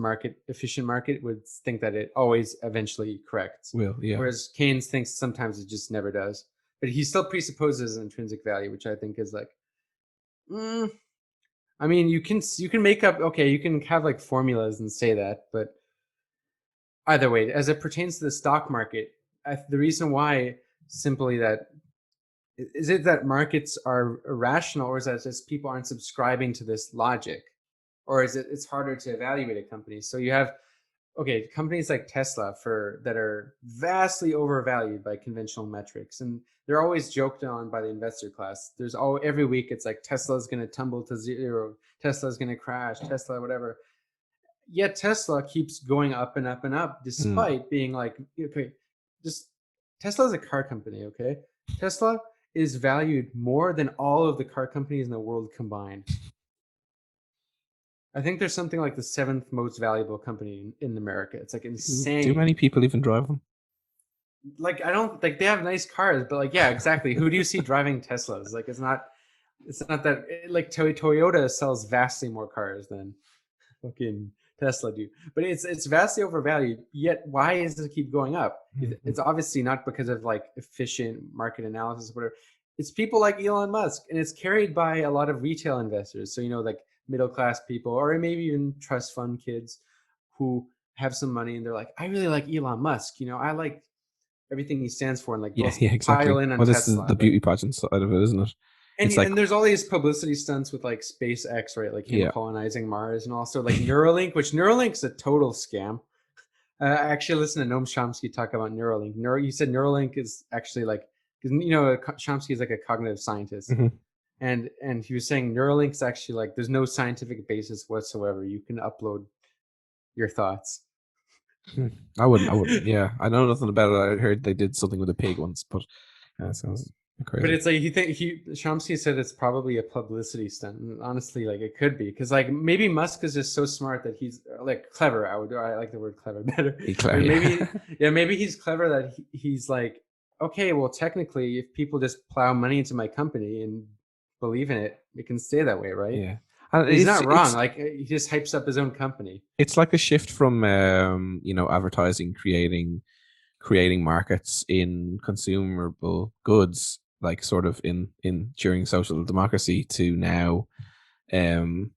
efficient market would think that it always eventually corrects. yeah. Whereas Keynes thinks sometimes it just never does. But he still presupposes intrinsic value, which I think is like, I mean, you can make up okay, you can have like formulas and say that, but either way, as it pertains to the stock market, the reason why simply that is it that markets are irrational, or is that just people aren't subscribing to this logic, or is it's harder to evaluate a company? So you have companies like Tesla that are vastly overvalued by conventional metrics, and they're always joked on by the investor class. Every week it's like Tesla's going to tumble to zero, Tesla's going to crash, Tesla whatever. Yet Tesla keeps going up and up and up, despite being like, okay, just Tesla's a car company, okay? Tesla is valued more than all of the car companies in the world combined. I think there's something like the 7th most valuable company in America. It's like insane. Do many people even drive them? Like I don't like they have nice cars, but like yeah, exactly. Who do you see driving Teslas? Like it's not that like Toyota sells vastly more cars than fucking Tesla do. But it's vastly overvalued. Yet why does it keep going up? It's obviously not because of like efficient market analysis or whatever. It's people like Elon Musk, and it's carried by a lot of retail investors. So like middle class people, or maybe even trust fund kids who have some money, and they're like, I really like Elon Musk. I like everything he stands for, and like Yeah, let's yeah, pile exactly. in on Well, this is Tesla. the beauty pageant side of it, isn't it? And It's like, and there's all these publicity stunts with like SpaceX, right? Like him yeah, colonizing Mars, and also like Neuralink, which Neuralink's a total scam. I actually listened to Noam Chomsky talk about Neuralink. He said Neuralink is actually like, because Chomsky is like a cognitive scientist, mhm. and he was saying Neuralink's actually like there's no scientific basis whatsoever. You can upload your thoughts. I wouldn't. Yeah, I know nothing about it. I heard they did something with a pig once, but yeah, it sounds But crazy. it's like Chomsky said it's probably a publicity stunt. And honestly, like it could be because like maybe Musk is just so smart that he's like clever. I like the word clever better. Clever, But maybe yeah. maybe he's clever that he's like okay, well technically if people just plow money into my company and believe in it, it can stay that way, right? Yeah, and He's not wrong. Like he just hypes up his own company. it's like a shift from advertising, creating markets in consumable goods, like sort of in during social democracy, to now um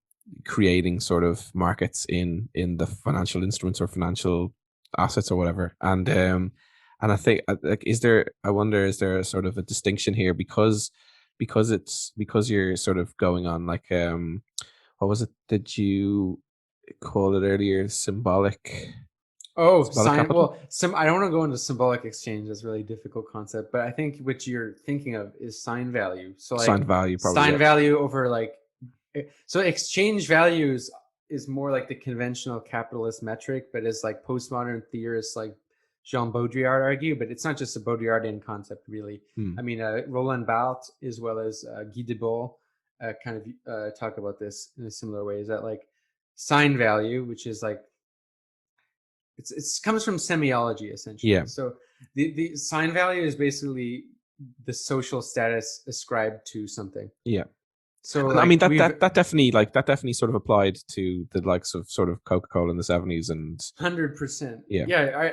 creating sort of markets in the financial instruments or financial assets or whatever. And I think like I wonder, is there a sort of a distinction here, because you're sort of going on like what was it, did you call it earlier, symbolic Oh, symbolic sign. capital, Well, some. I don't want to go into symbolic exchange. That's a really difficult concept. But I think what you're thinking of is sign value. So sign like value, probably. sign Yeah, value over like. So exchange values is more like the conventional capitalist metric, but as like postmodern theorists like Jean Baudrillard argue. But it's not just a Baudrillardian concept, really. Hmm. I mean, Roland Barthes as well as Guy Debord kind of talk about this in a similar way. Is that like sign value, which is like it's comes from semiology essentially. Yeah, So the sign value is basically the social status ascribed to something. yeah. So And I mean like we've that definitely sort of applied to the likes of sort of Coca-Cola in the 70s, and 100%. yeah, Yeah,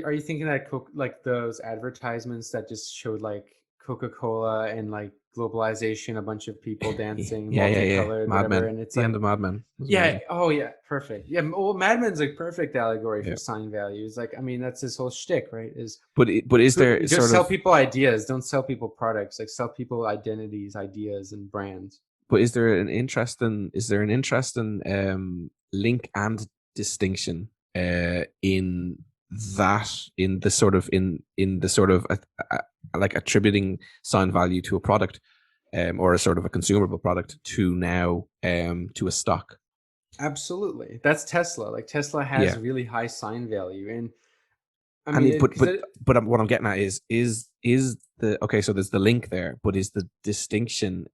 are you thinking that like those advertisements that just showed like Coca-Cola and like globalization, a bunch of people dancing, yeah. multicolored, Mad whatever, Men. and it's The end like of Mad Men was yeah, amazing. oh yeah, perfect. Yeah, well, Mad Men's like perfect allegory for Yeah, sign values. Like, I mean, that's his whole shtick, right? Is but is there just sort sell of people ideas, don't sell people products. Like, sell people identities, ideas, and brands. but is there an interesting link and distinction in that in the sort of like attributing sign value to a product, or a sort of a consumable product, to now to a stock. Absolutely, that's Tesla. Like, Tesla has Yeah, really high sign value, and I and mean, it, because what I'm getting at is the okay, so there's the link there, but is the distinction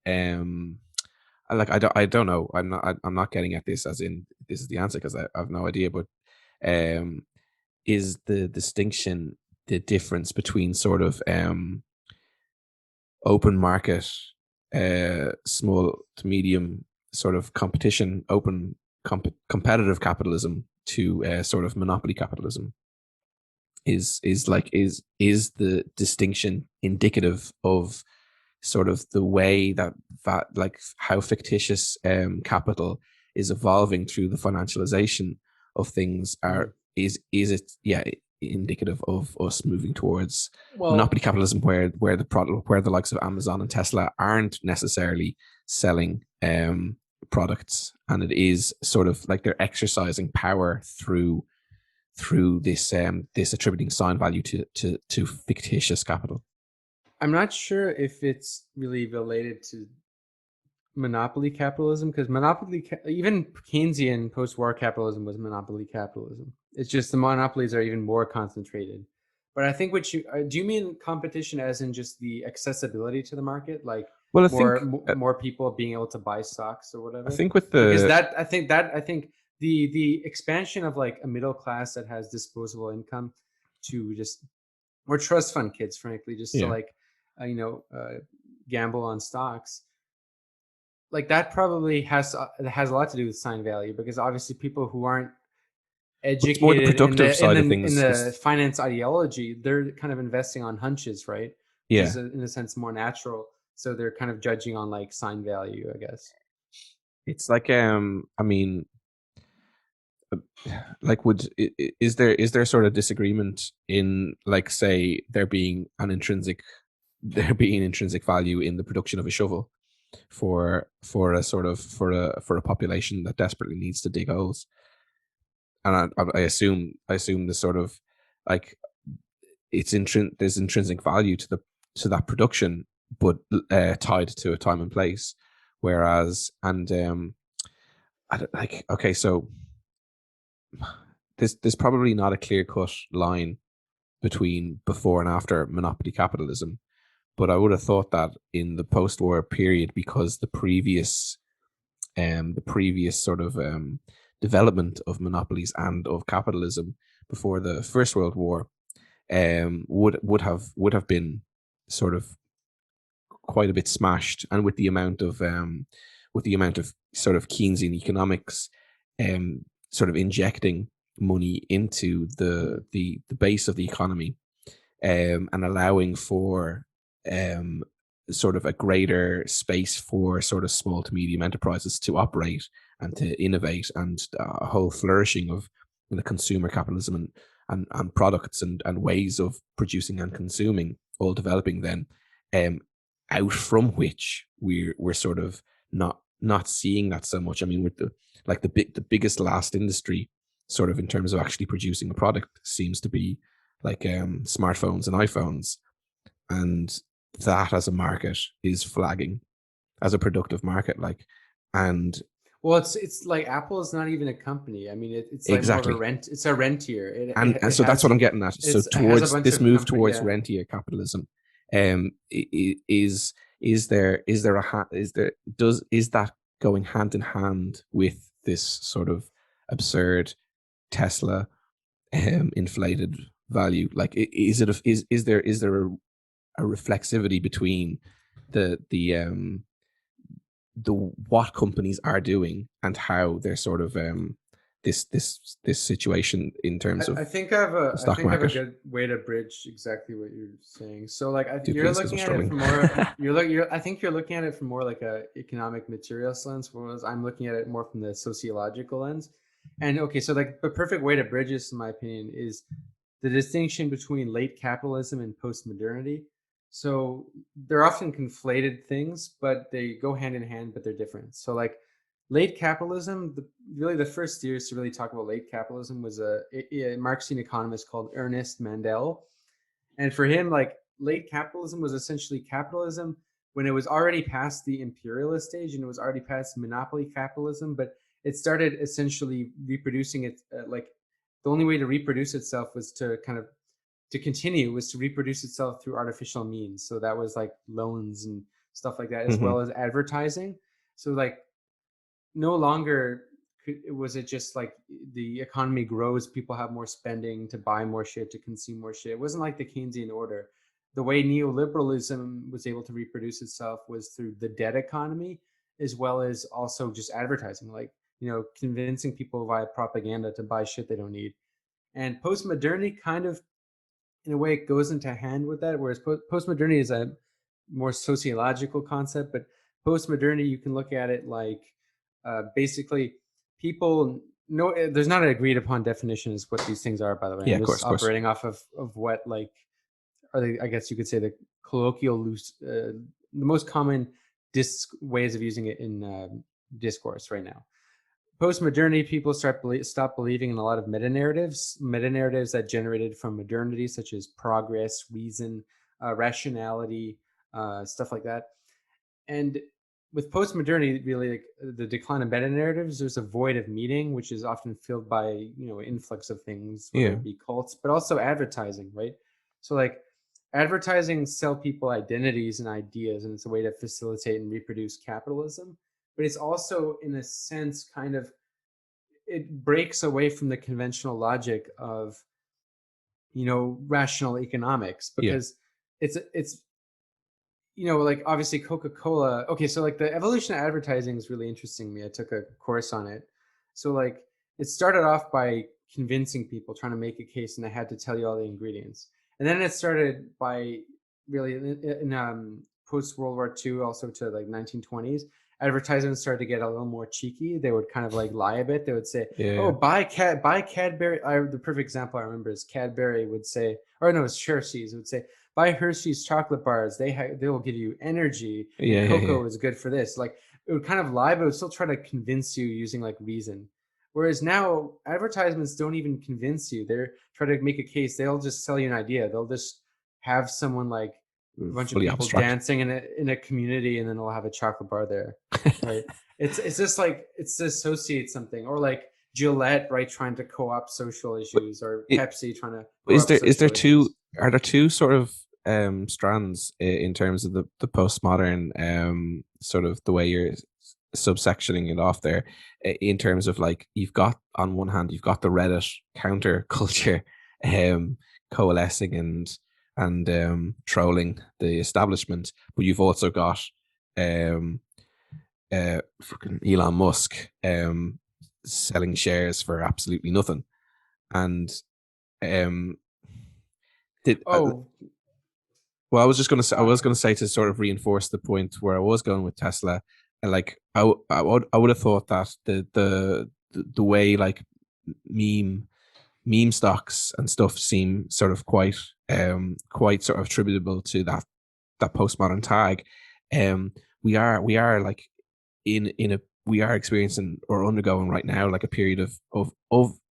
like I don't know, I'm not getting at this as in this is the answer, because I have no idea, but um is the distinction the difference between sort of open market, small to medium sort of competition, open competitive capitalism, to sort of monopoly capitalism? Is the distinction indicative of sort of the way that like how fictitious capital is evolving through the financialization of things? Mhm. Are is it, yeah, indicative of us moving towards monopoly Well, capitalism, where the product, where the likes of Amazon and Tesla aren't necessarily selling products, and it is sort of like they're exercising power through this attributing sign value to fictitious capital. I'm not sure if it's really related to monopoly capitalism, because even Keynesian post-war capitalism was monopoly capitalism. It's just the monopolies are even more concentrated. But I think what you do you mean competition as in just the accessibility to the market, like Well, more people being able to buy stocks or I whatever? think with Because the I think the expansion of like a middle class that has disposable income to just or trust fund kids, frankly, just to yeah. like gamble on stocks, like that probably has a lot to do with sign value, because obviously people who aren't But it's more the educated in productive the in side of the in things. the finance ideology, they're kind of investing on hunches, right? Which is Yeah, in a sense more natural. So they're kind of judging on like sign value, I guess. it's like I mean, like is there sort of disagreement in, like, say, there being intrinsic value in the production of a shovel for a sort of for a population that desperately needs to dig holes? And I assume the sort of like there's intrinsic value to that production, but tied to a time and place. Whereas, and like, okay, so there's probably not a clear cut line between before and after monopoly capitalism, but I would have thought that in the post-war period, because the previous sort of development of monopolies and of capitalism before the First World War would have been sort of quite a bit smashed, and with the amount of sort of Keynesian economics sort of injecting money into the base of the economy, and allowing for um, sort of a greater space for sort of small to medium enterprises to operate and to innovate, and a whole flourishing of the consumer capitalism, and products, and ways of producing and consuming all developing then, um, out from which we're sort of not seeing that so much. I mean, with the biggest last industry, sort of in terms of actually producing a product, seems to be like smartphones and iPhones, and that as a market is flagging as a productive market, like, and Well, it's like Apple is not even a company. I mean, it's like more of a exactly. rent. It's a rentier. And so that's what I'm getting at. So It has a towards bunch this of move company. towards Yeah. rentier capitalism, is there a is there does is that going hand in hand with this sort of absurd Tesla inflated value? Like, is there a reflexivity between the what companies are doing and how they're sort of this situation in terms of I think I have a the stock a market? good way to bridge exactly what you're saying. So like Do you're please, because I'm looking at it struggling. from more you're I think you're looking at it from more like a economic materialist lens, whereas I'm looking at it more from the sociological lens. And okay, so like the perfect way to bridge this, in my opinion, is the distinction between late capitalism and postmodernity. So they're often conflated things, but they go hand in hand, but they're different. So like late capitalism, really the first theorist to really talk about late capitalism was a Marxian economist called Ernest Mandel. And for him, like late capitalism was essentially capitalism when it was already past the imperialist stage and it was already past monopoly capitalism, but it started essentially reproducing it like the only way to reproduce itself was to kind of to continue was to reproduce itself through artificial means. So that was like loans and stuff like that, as Mm-hmm. well as advertising. So like no longer was it just like the economy grows, people have more spending to buy more shit, to consume more shit. It wasn't like the Keynesian order. The way neoliberalism was able to reproduce itself was through the debt economy, as well as also just advertising, like, you know, convincing people via propaganda to buy shit they don't need. And postmodernity kind of, in a way, it goes into hand with that, whereas postmodernity is a more sociological concept, but postmodernity, you can look at it like basically people know there's not an agreed upon definition as what these things are, by the way. Yeah, I'm of course, just of course. operating off of what like are they, I guess you could say the colloquial loose the most common ways of using it in discourse right now. Post-modernity, people stop believing in a lot of meta narratives that generated from modernity, such as progress, reason, rationality, stuff like that. And with post-modernity, really like the decline of meta narratives, there's a void of meaning, which is often filled by, you know, influx of things, whether Yeah. it be cults, but also advertising, right? So like advertising sell people identities and ideas, and it's a way to facilitate and reproduce capitalism. But it's also, in a sense, kind of it breaks away from the conventional logic of, you know, rational economics, Yeah. because it's you know, like obviously Coca-Cola. Okay, so like the evolution of advertising is really interesting to me. I took a course on it. So like it started off by convincing people, trying to make a case, and I had to tell you all the ingredients. And then it started by really in post World War II, also to like 1920s, advertisements started to get a little more cheeky. They would kind of like lie a bit. They would say, "Oh, Yeah. buy Cadbury." The perfect example I remember is Cadbury would say, or no, it's Hershey's would say, buy Hershey's chocolate bars. They will give you energy, and Yeah. Yeah. Yeah. cocoa is good for this. Like it would kind of lie, but it would still try to convince you using like reason. Whereas now advertisements don't even convince you. They're trying to make a case. They'll just sell you an idea. They'll just have someone like a bunch of Fully people abstract. dancing in a community, and then they'll have a chocolate bar there, right? It's just like it's to associate something, or like Gillette, right, trying to co-opt social issues, or It, Pepsi trying to co-opt is there social two? issues. Are there two sort of strands in terms of the postmodern sort of the way you're subsectioning it off there, in terms of like you've got on one hand you've got the Reddit counter culture coalescing and trolling the establishment, but you've also got um fucking Elon Musk selling shares for absolutely nothing. And um did Oh, well, I was just going to say, I uh, was going to say, to sort of reinforce the point where I was going with Tesla, and like I would have thought that the way like meme stocks and stuff seem sort of quite sort of attributable to that postmodern tag. Um we are like in a we are experiencing or undergoing right now like a period of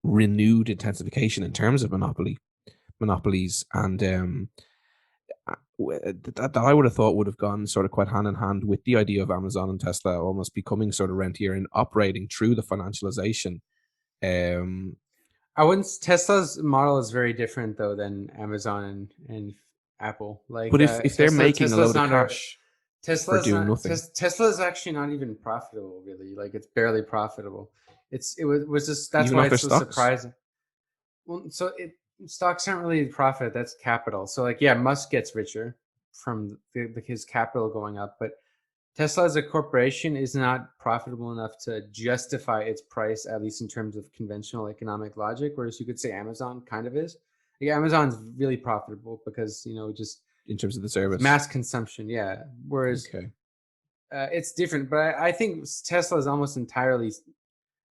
renewed intensification in terms of monopolies, and that I would have thought would have gone sort of quite hand in hand with the idea of Amazon and Tesla almost becoming sort of rentier and operating through the financialization. Um, I wouldn't. Tesla's model is very different though than Amazon and Apple. Like but if they're making a Tesla's load of not a cash for Tesla's doing not nothing, Tesla's actually not even profitable really. Like it's barely profitable. It was just that's even why off their it's so stocks. surprising. Well, so stocks aren't really profit. That's capital. So like yeah, Musk gets richer from his capital going up, but Tesla as a corporation is not profitable enough to justify its price, at least in terms of conventional economic logic. Whereas you could say Amazon kind of is. Yeah, Amazon's really profitable because just In terms of the it's service. mass consumption. Yeah, whereas Okay. it's different. But I think Tesla is almost entirely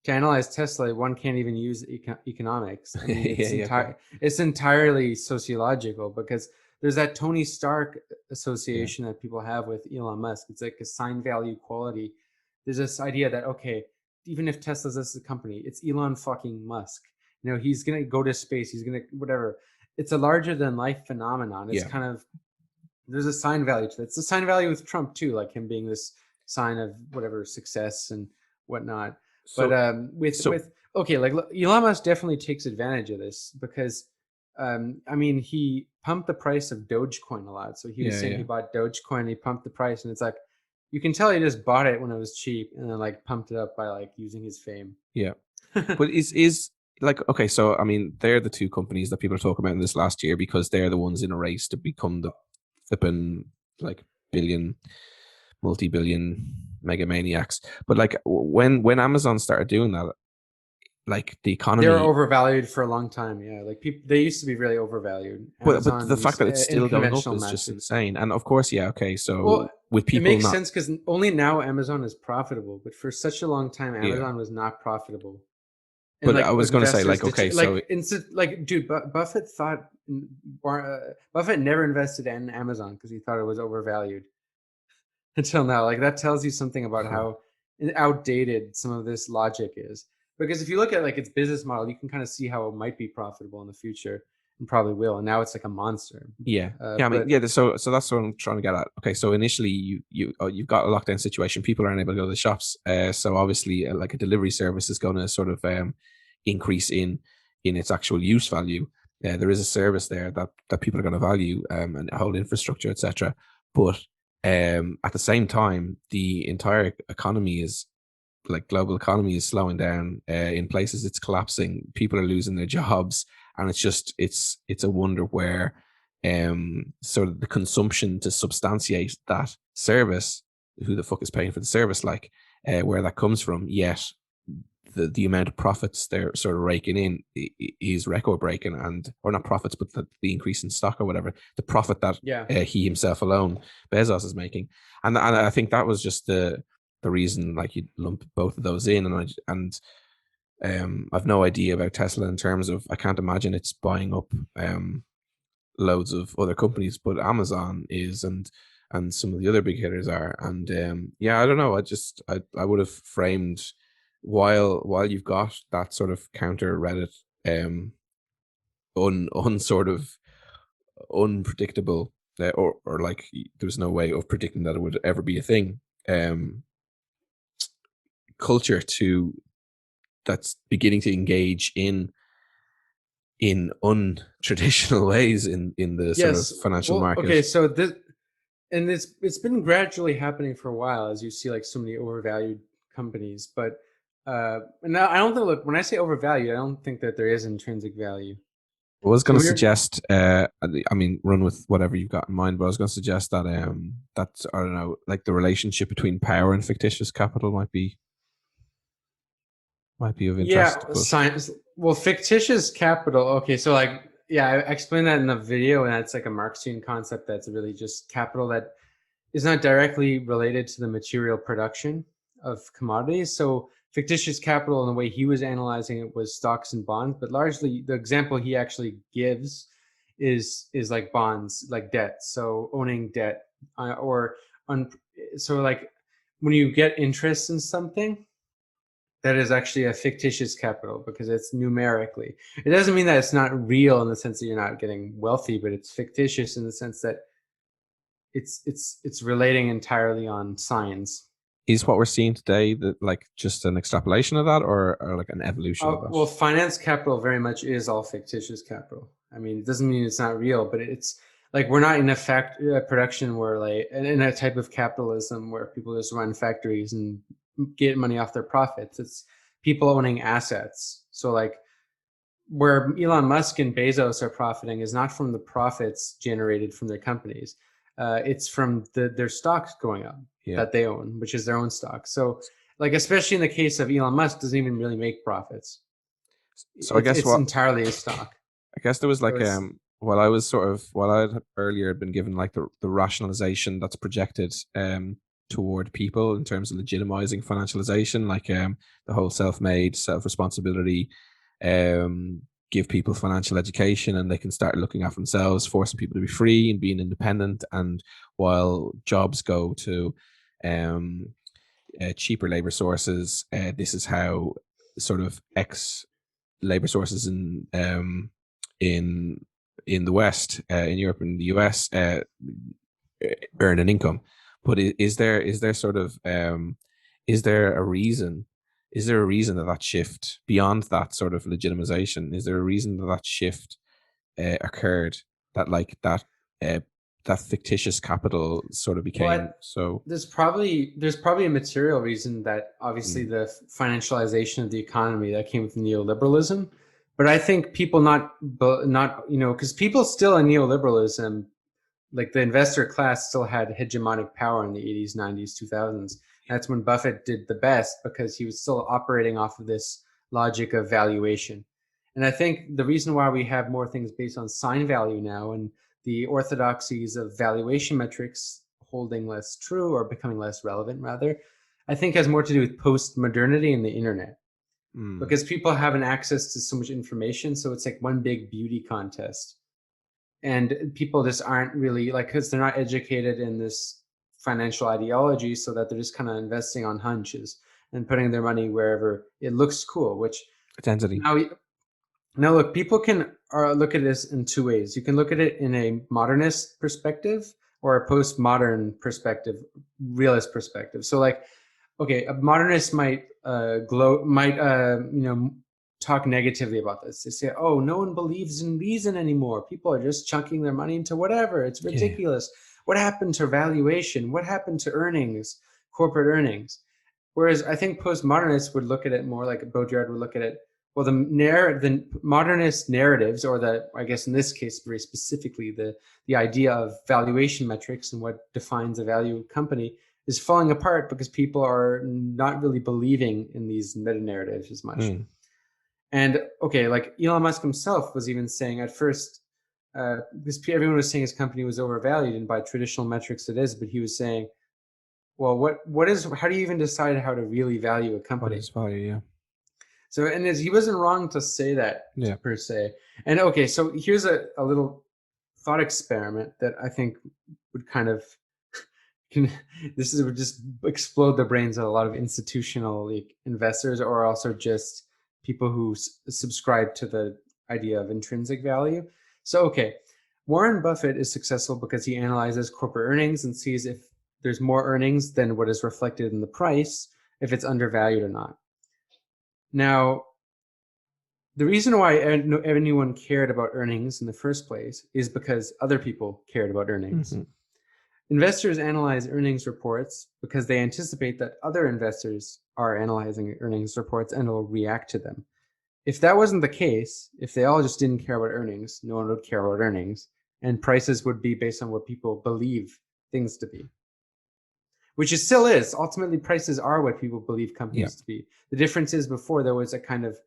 to analyze Tesla. One can't even use economics. I mean, Yeah, okay. it's entirely sociological because there's that Tony Stark Yeah. association that people have with Elon Musk. It's like a sign value quality. There's this idea that okay, even if Tesla's this is a company, it's Elon fucking Musk. He's gonna go to space. He's gonna whatever. It's a larger than life phenomenon. It's Yeah. kind of there's a sign value to it. It's a sign value with Trump too, like him being this sign of whatever success and whatnot. But So so with okay, like Elon Musk definitely takes advantage of this because I mean he pumped the price of Dogecoin a lot. So he was yeah, saying yeah. he bought Dogecoin, he pumped the price, and it's like you can tell he just bought it when it was cheap and then like pumped it up by like using his fame. Yeah. But is like, okay, so I mean, they're the two companies that people are talking about in this last year because they're the ones in a race to become the flipping like billion, multi-billion megamaniacs. But like when Amazon started doing that, like the They were economy, overvalued for a long time. Yeah, like people, they used to be really overvalued. but the Amazon fact used that it's in still going up conventional is just methods. insane. And of course, yeah, okay, Well, so with it people makes not, sense because only now Amazon is profitable, but for such a long time, yeah. Amazon was not profitable. And But I like was going to say, investors, like, okay, so like instant, like dude, Buffett thought Buffett never invested in Amazon because he thought it was overvalued until now. Like that tells you something about how outdated some of this logic is. Because if you look at like its business model, you can kind of see how it might be profitable in the future and probably will. And now it's like a monster. yeah, yeah. I mean, But yeah. So that's what I'm trying to get at. Okay, so initially you've got a lockdown situation. People aren't able to go to the shops. So obviously, like a delivery service is going to sort of increase in its actual use value. There is a service there that people are going to value, and a whole infrastructure, etc. But at the same time, the entire economy is like global economy is slowing down. In places, it's collapsing. People are losing their jobs, and it's a wonder where sort of the consumption to substantiate that service, who the fuck is paying for the service, like where that comes from. Yet the amount of profits they're sort of raking in is record breaking, and or not profits, but the increase in stock or whatever, the profit that yeah, he himself alone, Bezos, is making. And I think that was just the reason, like, you lump both of those in. I've no idea about Tesla in terms of, I can't imagine it's buying up loads of other companies, but Amazon is, and some of the other big hitters are. And yeah, I don't know. I would have framed, while you've got that sort of counter Reddit sort of unpredictable, or like there's no way of predicting that it would ever be a thing, culture to that's beginning to engage in untraditional ways in the sort of yes. financial Well, market. okay. So this and it's been gradually happening for a while as you see like so many overvalued companies. But and I don't think look when I say overvalued, I don't think that there is intrinsic value. I was So going to when you're suggest, I mean, run with whatever you've got in mind, but I was going to suggest that that's, I don't know, like the relationship between power and fictitious capital might be of yeah, interest. But science. Well, fictitious capital. Okay, so like, yeah, I explained that in the video, and that's like a Marxian concept that's really just capital that is not directly related to the material production of commodities. So fictitious capital, in the way he was analyzing it, was stocks and bonds. But largely, the example he actually gives is like bonds, like debt. So owning debt, or on. So like when you get interest in something, that is actually a fictitious capital because it's numerically. It doesn't mean that it's not real in the sense that you're not getting wealthy, but it's fictitious in the sense that it's relating entirely on signs. Is what we're seeing today that like just an extrapolation of that, or like an evolution of that? Well, finance capital very much is all fictitious capital. I mean, it doesn't mean it's not real, but it's like we're not in a production where like in a type of capitalism where people just run factories and get money off their profits. It's people owning assets. So like where Elon Musk and Bezos are profiting is not from the profits generated from their companies. It's from their stocks going up that they own, which is their own stock. So like, especially in the case of Elon Musk, doesn't even really make profits. So I guess it's entirely a stock. I guess there was like while I had earlier been given like the rationalization that's projected toward people in terms of legitimizing financialization, like the whole self-made, self-responsibility, give people financial education and they can start looking after themselves, forcing people to be free and being independent. And while jobs go to cheaper labor sources, this is how sort of labor sources in the West, in Europe and the US, earn an income. But is there sort of is there a reason? Is there a reason that shift beyond that sort of legitimization? Is there a reason that shift occurred? That like that fictitious capital sort of became so. There's probably a material reason that obviously the financialization of the economy that came with neoliberalism. But I think people not because people still in neoliberalism, like the investor class still had hegemonic power in the 80s, 90s, 2000s. That's when Buffett did the best because he was still operating off of this logic of valuation. And I think the reason why we have more things based on sign value now and the orthodoxies of valuation metrics holding less true or becoming less relevant, rather, I think has more to do with post-modernity and the internet. Because people have an access to so much information. So it's like one big beauty contest. And people just aren't really like, because they're not educated in this financial ideology, so that they're just kind of investing on hunches and putting their money wherever it looks cool, which identity. Now look, people can look at this in two ways. You can look at it in a modernist perspective or a postmodern perspective, realist perspective. So like, okay, a modernist might talk negatively about this. They say, oh, no one believes in reason anymore. People are just chunking their money into whatever. It's ridiculous. Yeah. What happened to valuation? What happened to earnings, corporate earnings? Whereas I think postmodernists would look at it more like Baudrillard would look at it. Well, the modernist narratives, or I guess in this case, very specifically, the idea of valuation metrics and what defines a value company is falling apart because people are not really believing in these meta narratives as much. And okay, like Elon Musk himself was even saying at first, because everyone was saying his company was overvalued, and by traditional metrics it is, but he was saying, well, how do you even decide how to really value a company? What is value, yeah. So, and he wasn't wrong to say that, per se. And okay, so here's a little thought experiment that I think would kind of, would just explode the brains of a lot of institutional investors, or also just people who subscribe to the idea of intrinsic value. So, okay, Warren Buffett is successful because he analyzes corporate earnings and sees if there's more earnings than what is reflected in the price, if it's undervalued or not. Now, the reason why anyone cared about earnings in the first place is because other people cared about earnings. Mm-hmm. Investors analyze earnings reports because they anticipate that other investors are analyzing earnings reports and will react to them. If that wasn't the case, if they all just didn't care about earnings, no one would care about earnings, and prices would be based on what people believe things to be. Which it still is. Ultimately, prices are what people believe companies to be. The difference is before there was a kind of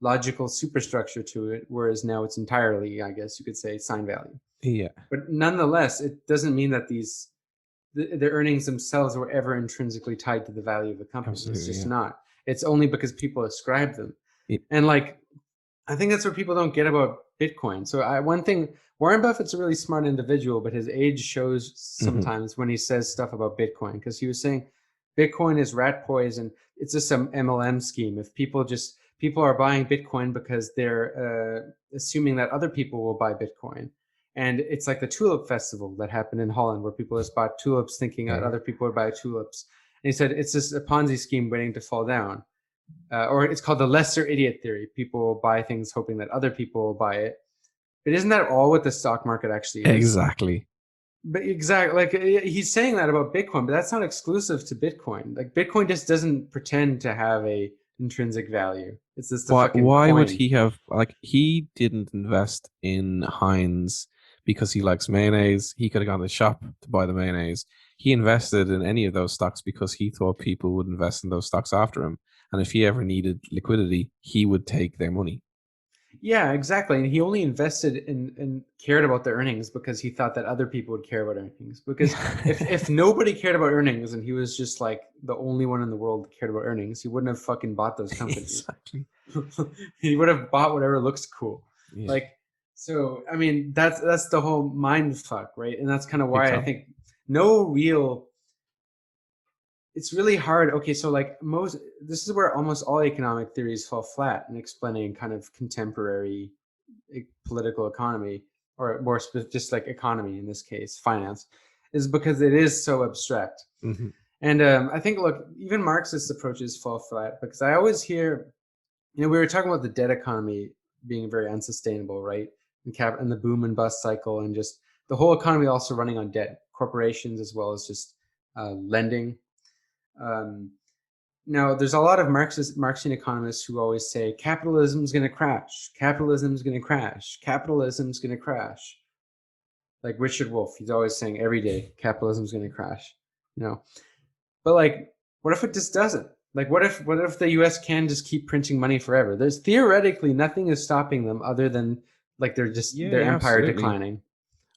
logical superstructure to it, whereas now it's entirely, I guess you could say, sign value. Yeah. But nonetheless, it doesn't mean that the earnings themselves were ever intrinsically tied to the value of a company. Absolutely, it's just not. It's only because people ascribe them. Yeah. And like, I think that's what people don't get about Bitcoin. So one thing, Warren Buffett's a really smart individual, but his age shows sometimes when he says stuff about Bitcoin, because he was saying, Bitcoin is rat poison. It's just some MLM scheme. If people are buying Bitcoin because they're assuming that other people will buy Bitcoin. And it's like the tulip festival that happened in Holland, where people just bought tulips thinking that other people would buy tulips. And he said it's just a Ponzi scheme waiting to fall down. Or it's called the lesser idiot theory. People will buy things hoping that other people will buy it. But isn't that all what the stock market actually is? Exactly. But exactly, like he's saying that about Bitcoin, but that's not exclusive to Bitcoin. Like Bitcoin just doesn't pretend to have a intrinsic value. It's just a fucking Why would coin. he have, like, he didn't invest in Heinz because he likes mayonnaise. He could have gone to the shop to buy the mayonnaise. He invested in any of those stocks because he thought people would invest in those stocks after him. And if he ever needed liquidity, he would take their money. Yeah, exactly. And he only invested in and cared about the earnings because he thought that other people would care about earnings. Because if nobody cared about earnings and he was just like the only one in the world that cared about earnings, he wouldn't have fucking bought those companies. Exactly. He would have bought whatever looks cool. Yeah. Like, so I mean that's the whole mind fuck, right? And that's kind of why I Exactly. think no real it's really hard. Okay, so like this is where almost all economic theories fall flat in explaining kind of contemporary political economy, or more just like economy in this case, finance, is because it is so abstract. Mm-hmm. And I think, look, even Marxist approaches fall flat because I always hear, we were talking about the debt economy being very unsustainable, right? And the boom and bust cycle, and just the whole economy also running on debt, corporations as well as just lending. Now, there's a lot of Marxian economists who always say capitalism's going to crash, capitalism's going to crash, capitalism's going to crash. Like Richard Wolff, he's always saying every day capitalism's going to crash, But like, what if it just doesn't? Like, what if the U.S. can just keep printing money forever? There's theoretically nothing is stopping them other than like their empire absolutely. declining.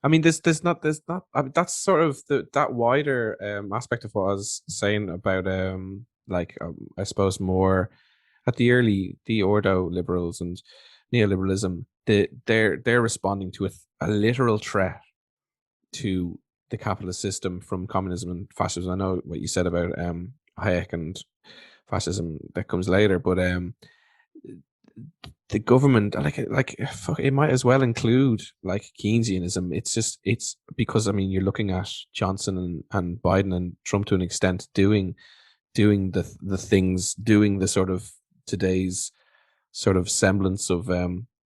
I mean, there's not. I mean, that's sort of that wider aspect of what I was saying about I suppose more at the Ordo liberals and neoliberalism. They're responding to a literal threat to the capitalist system from communism and fascism. I know what you said about Hayek and fascism that comes later, but the government, fuck, it might as well include like Keynesianism. It's because, I mean, you're looking at Johnson and Biden and Trump to an extent doing the things, doing the sort of today's sort of semblance of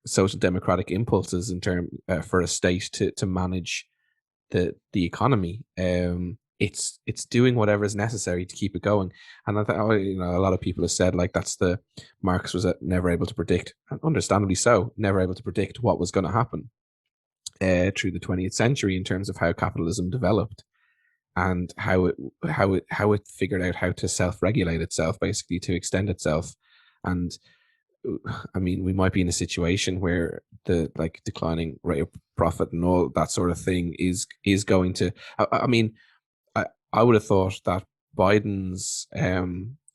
social democratic impulses in term for a state to manage the economy. It's doing whatever is necessary to keep it going. And I think, a lot of people have said like that's the Marx was never able to predict, and understandably so, never able to predict what was going to happen through the 20th century in terms of how capitalism developed and how it figured out how to self-regulate itself, basically to extend itself. And I mean, we might be in a situation where the like declining rate of profit and all that sort of thing is going to. I mean, I would have thought that Biden's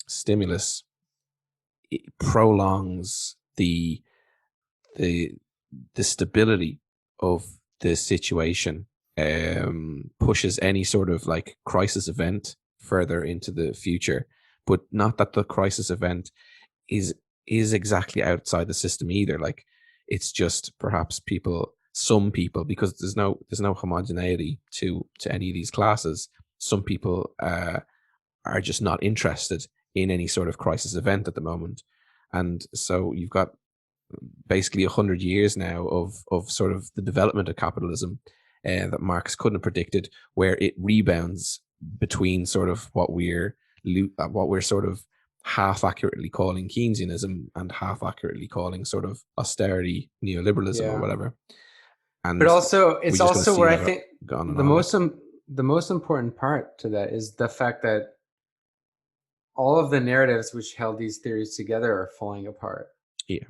stimulus prolongs the stability of the situation, pushes any sort of like crisis event further into the future, but not that the crisis event is exactly outside the system either. Like, it's just perhaps some people, because there's no homogeneity to any of these classes. Some people are just not interested in any sort of crisis event at the moment, and so you've got basically 100 years now of sort of the development of capitalism that Marx couldn't have predicted, where it rebounds between sort of what we're sort of half accurately calling Keynesianism and half accurately calling sort of austerity neoliberalism or whatever. And but also, it's also where I think the most important part to that is the fact that all of the narratives which held these theories together are falling apart. Yeah.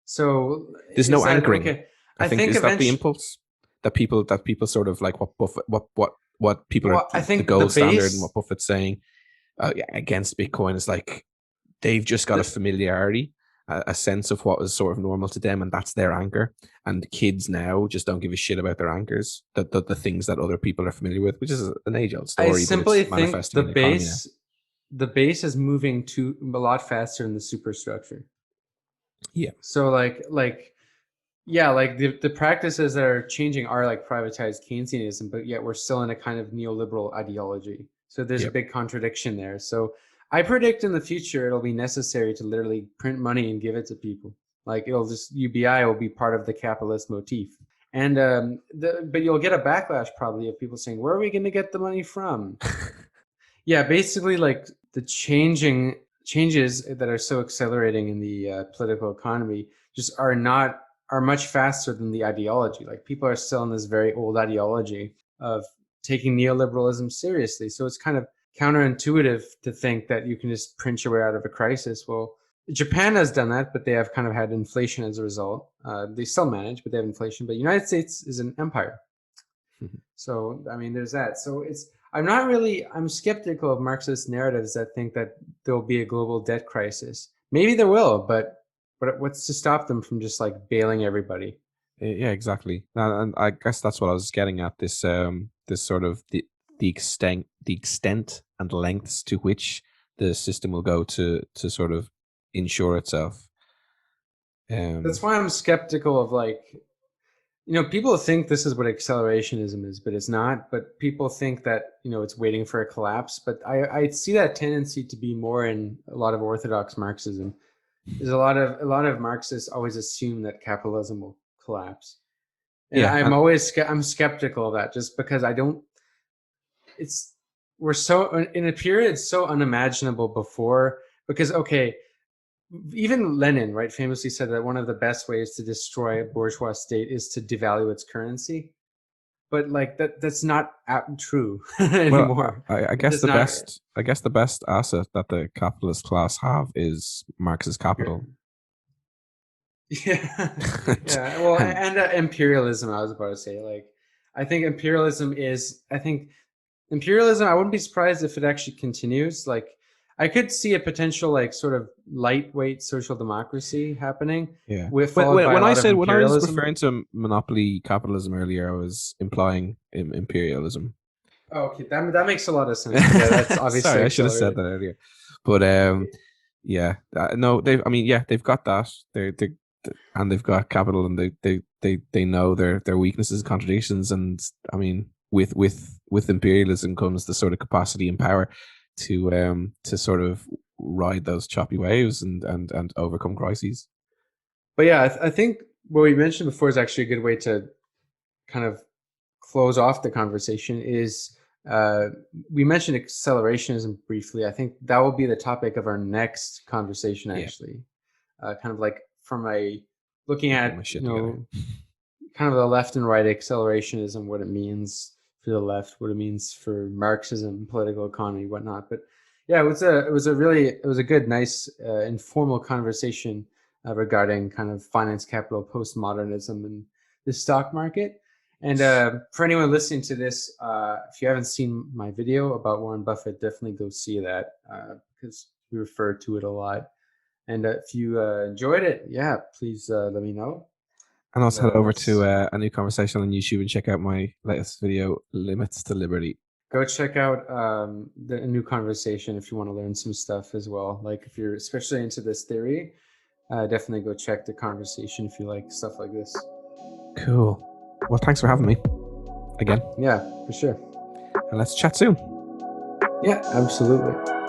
So there's no anchoring. Okay? I think is that the impulse that people sort of like what Buffett, what people are, I think the gold standard, and what Buffett's saying against Bitcoin is like they've just got a familiarity, a sense of what is sort of normal to them, and that's their anchor. And kids now just don't give a shit about their anchors, the things that other people are familiar with, which is an age-old story. I simply think the base the base is moving to a lot faster than the superstructure. Yeah. So like the practices that are changing are like privatized Keynesianism, but yet we're still in a kind of neoliberal ideology. So there's a Yep. big contradiction there. So I predict in the future it'll be necessary to literally print money and give it to people. Like it'll just UBI will be part of the capitalist motif. And but you'll get a backlash probably of people saying, "Where are we going to get the money from?" Yeah, basically, like the changes that are so accelerating in the political economy just are much faster than the ideology. Like people are still in this very old ideology of taking neoliberalism seriously. So it's kind of counterintuitive to think that you can just print your way out of a crisis. Well, Japan has done that, but they have kind of had inflation as a result. They still manage, but they have inflation. But the United States is an empire. So, I mean, there's that. So I'm skeptical of Marxist narratives that think that there'll be a global debt crisis. Maybe there will, but what's to stop them from just like bailing everybody? Yeah, exactly. And I guess that's what I was getting at. This sort of the extent and lengths to which the system will go to sort of insure itself. That's why I'm skeptical of people think this is what accelerationism is, but it's not. But people think that, it's waiting for a collapse. But I see that tendency to be more in a lot of orthodox Marxism. There's a lot of Marxists always assume that capitalism will collapse. And Yeah, I'm skeptical of that just because we're so in a period so unimaginable before, because okay, even Lenin, right, famously said that one of the best ways to destroy a bourgeois state is to devalue its currency. But like that's not true well, anymore. I It's guess just the not. best asset that the capitalist class have is Marx's capital. Yeah, yeah. Well, And and imperialism. I was about to say, like, I think imperialism is. I think imperialism. I wouldn't be surprised if it actually continues. Like, I could see a potential, like, sort of lightweight social democracy happening, yeah, with followed by a lot of when I was imperialism. referring to monopoly capitalism earlier, I was implying imperialism. Oh, okay, that makes a lot of sense. But yeah, that's obviously Sorry, I should have said accelerated. that earlier. But yeah, no, they've got that. And they've got capital, and they know their weaknesses and contradictions. And I mean, with imperialism comes the sort of capacity and power to sort of ride those choppy waves and overcome crises. But yeah, I think what we mentioned before is actually a good way to kind of close off the conversation. Is uh, we mentioned accelerationism briefly. I think that will be the topic of our next conversation. Yeah, Actually, kind of like from a looking I'll get my at shit together. kind of the left and right accelerationism, what it means for the left, what it means for Marxism, political economy, whatnot. But yeah, it was a good, nice, informal conversation regarding kind of finance capital, postmodernism, and the stock market. And for anyone listening to this, if you haven't seen my video about Warren Buffett, definitely go see that because we refer to it a lot. And if you enjoyed it, yeah, please let me know. And And also head over to let's a new conversation on YouTube and check out my latest video, Limits to Liberty. go check out the new conversation if you want to learn some stuff as well. Like if you're especially into this theory, definitely go check the conversation if you like stuff like this. Cool. Well, thanks for having me again. Yeah, for sure. And let's chat soon. Yeah, absolutely.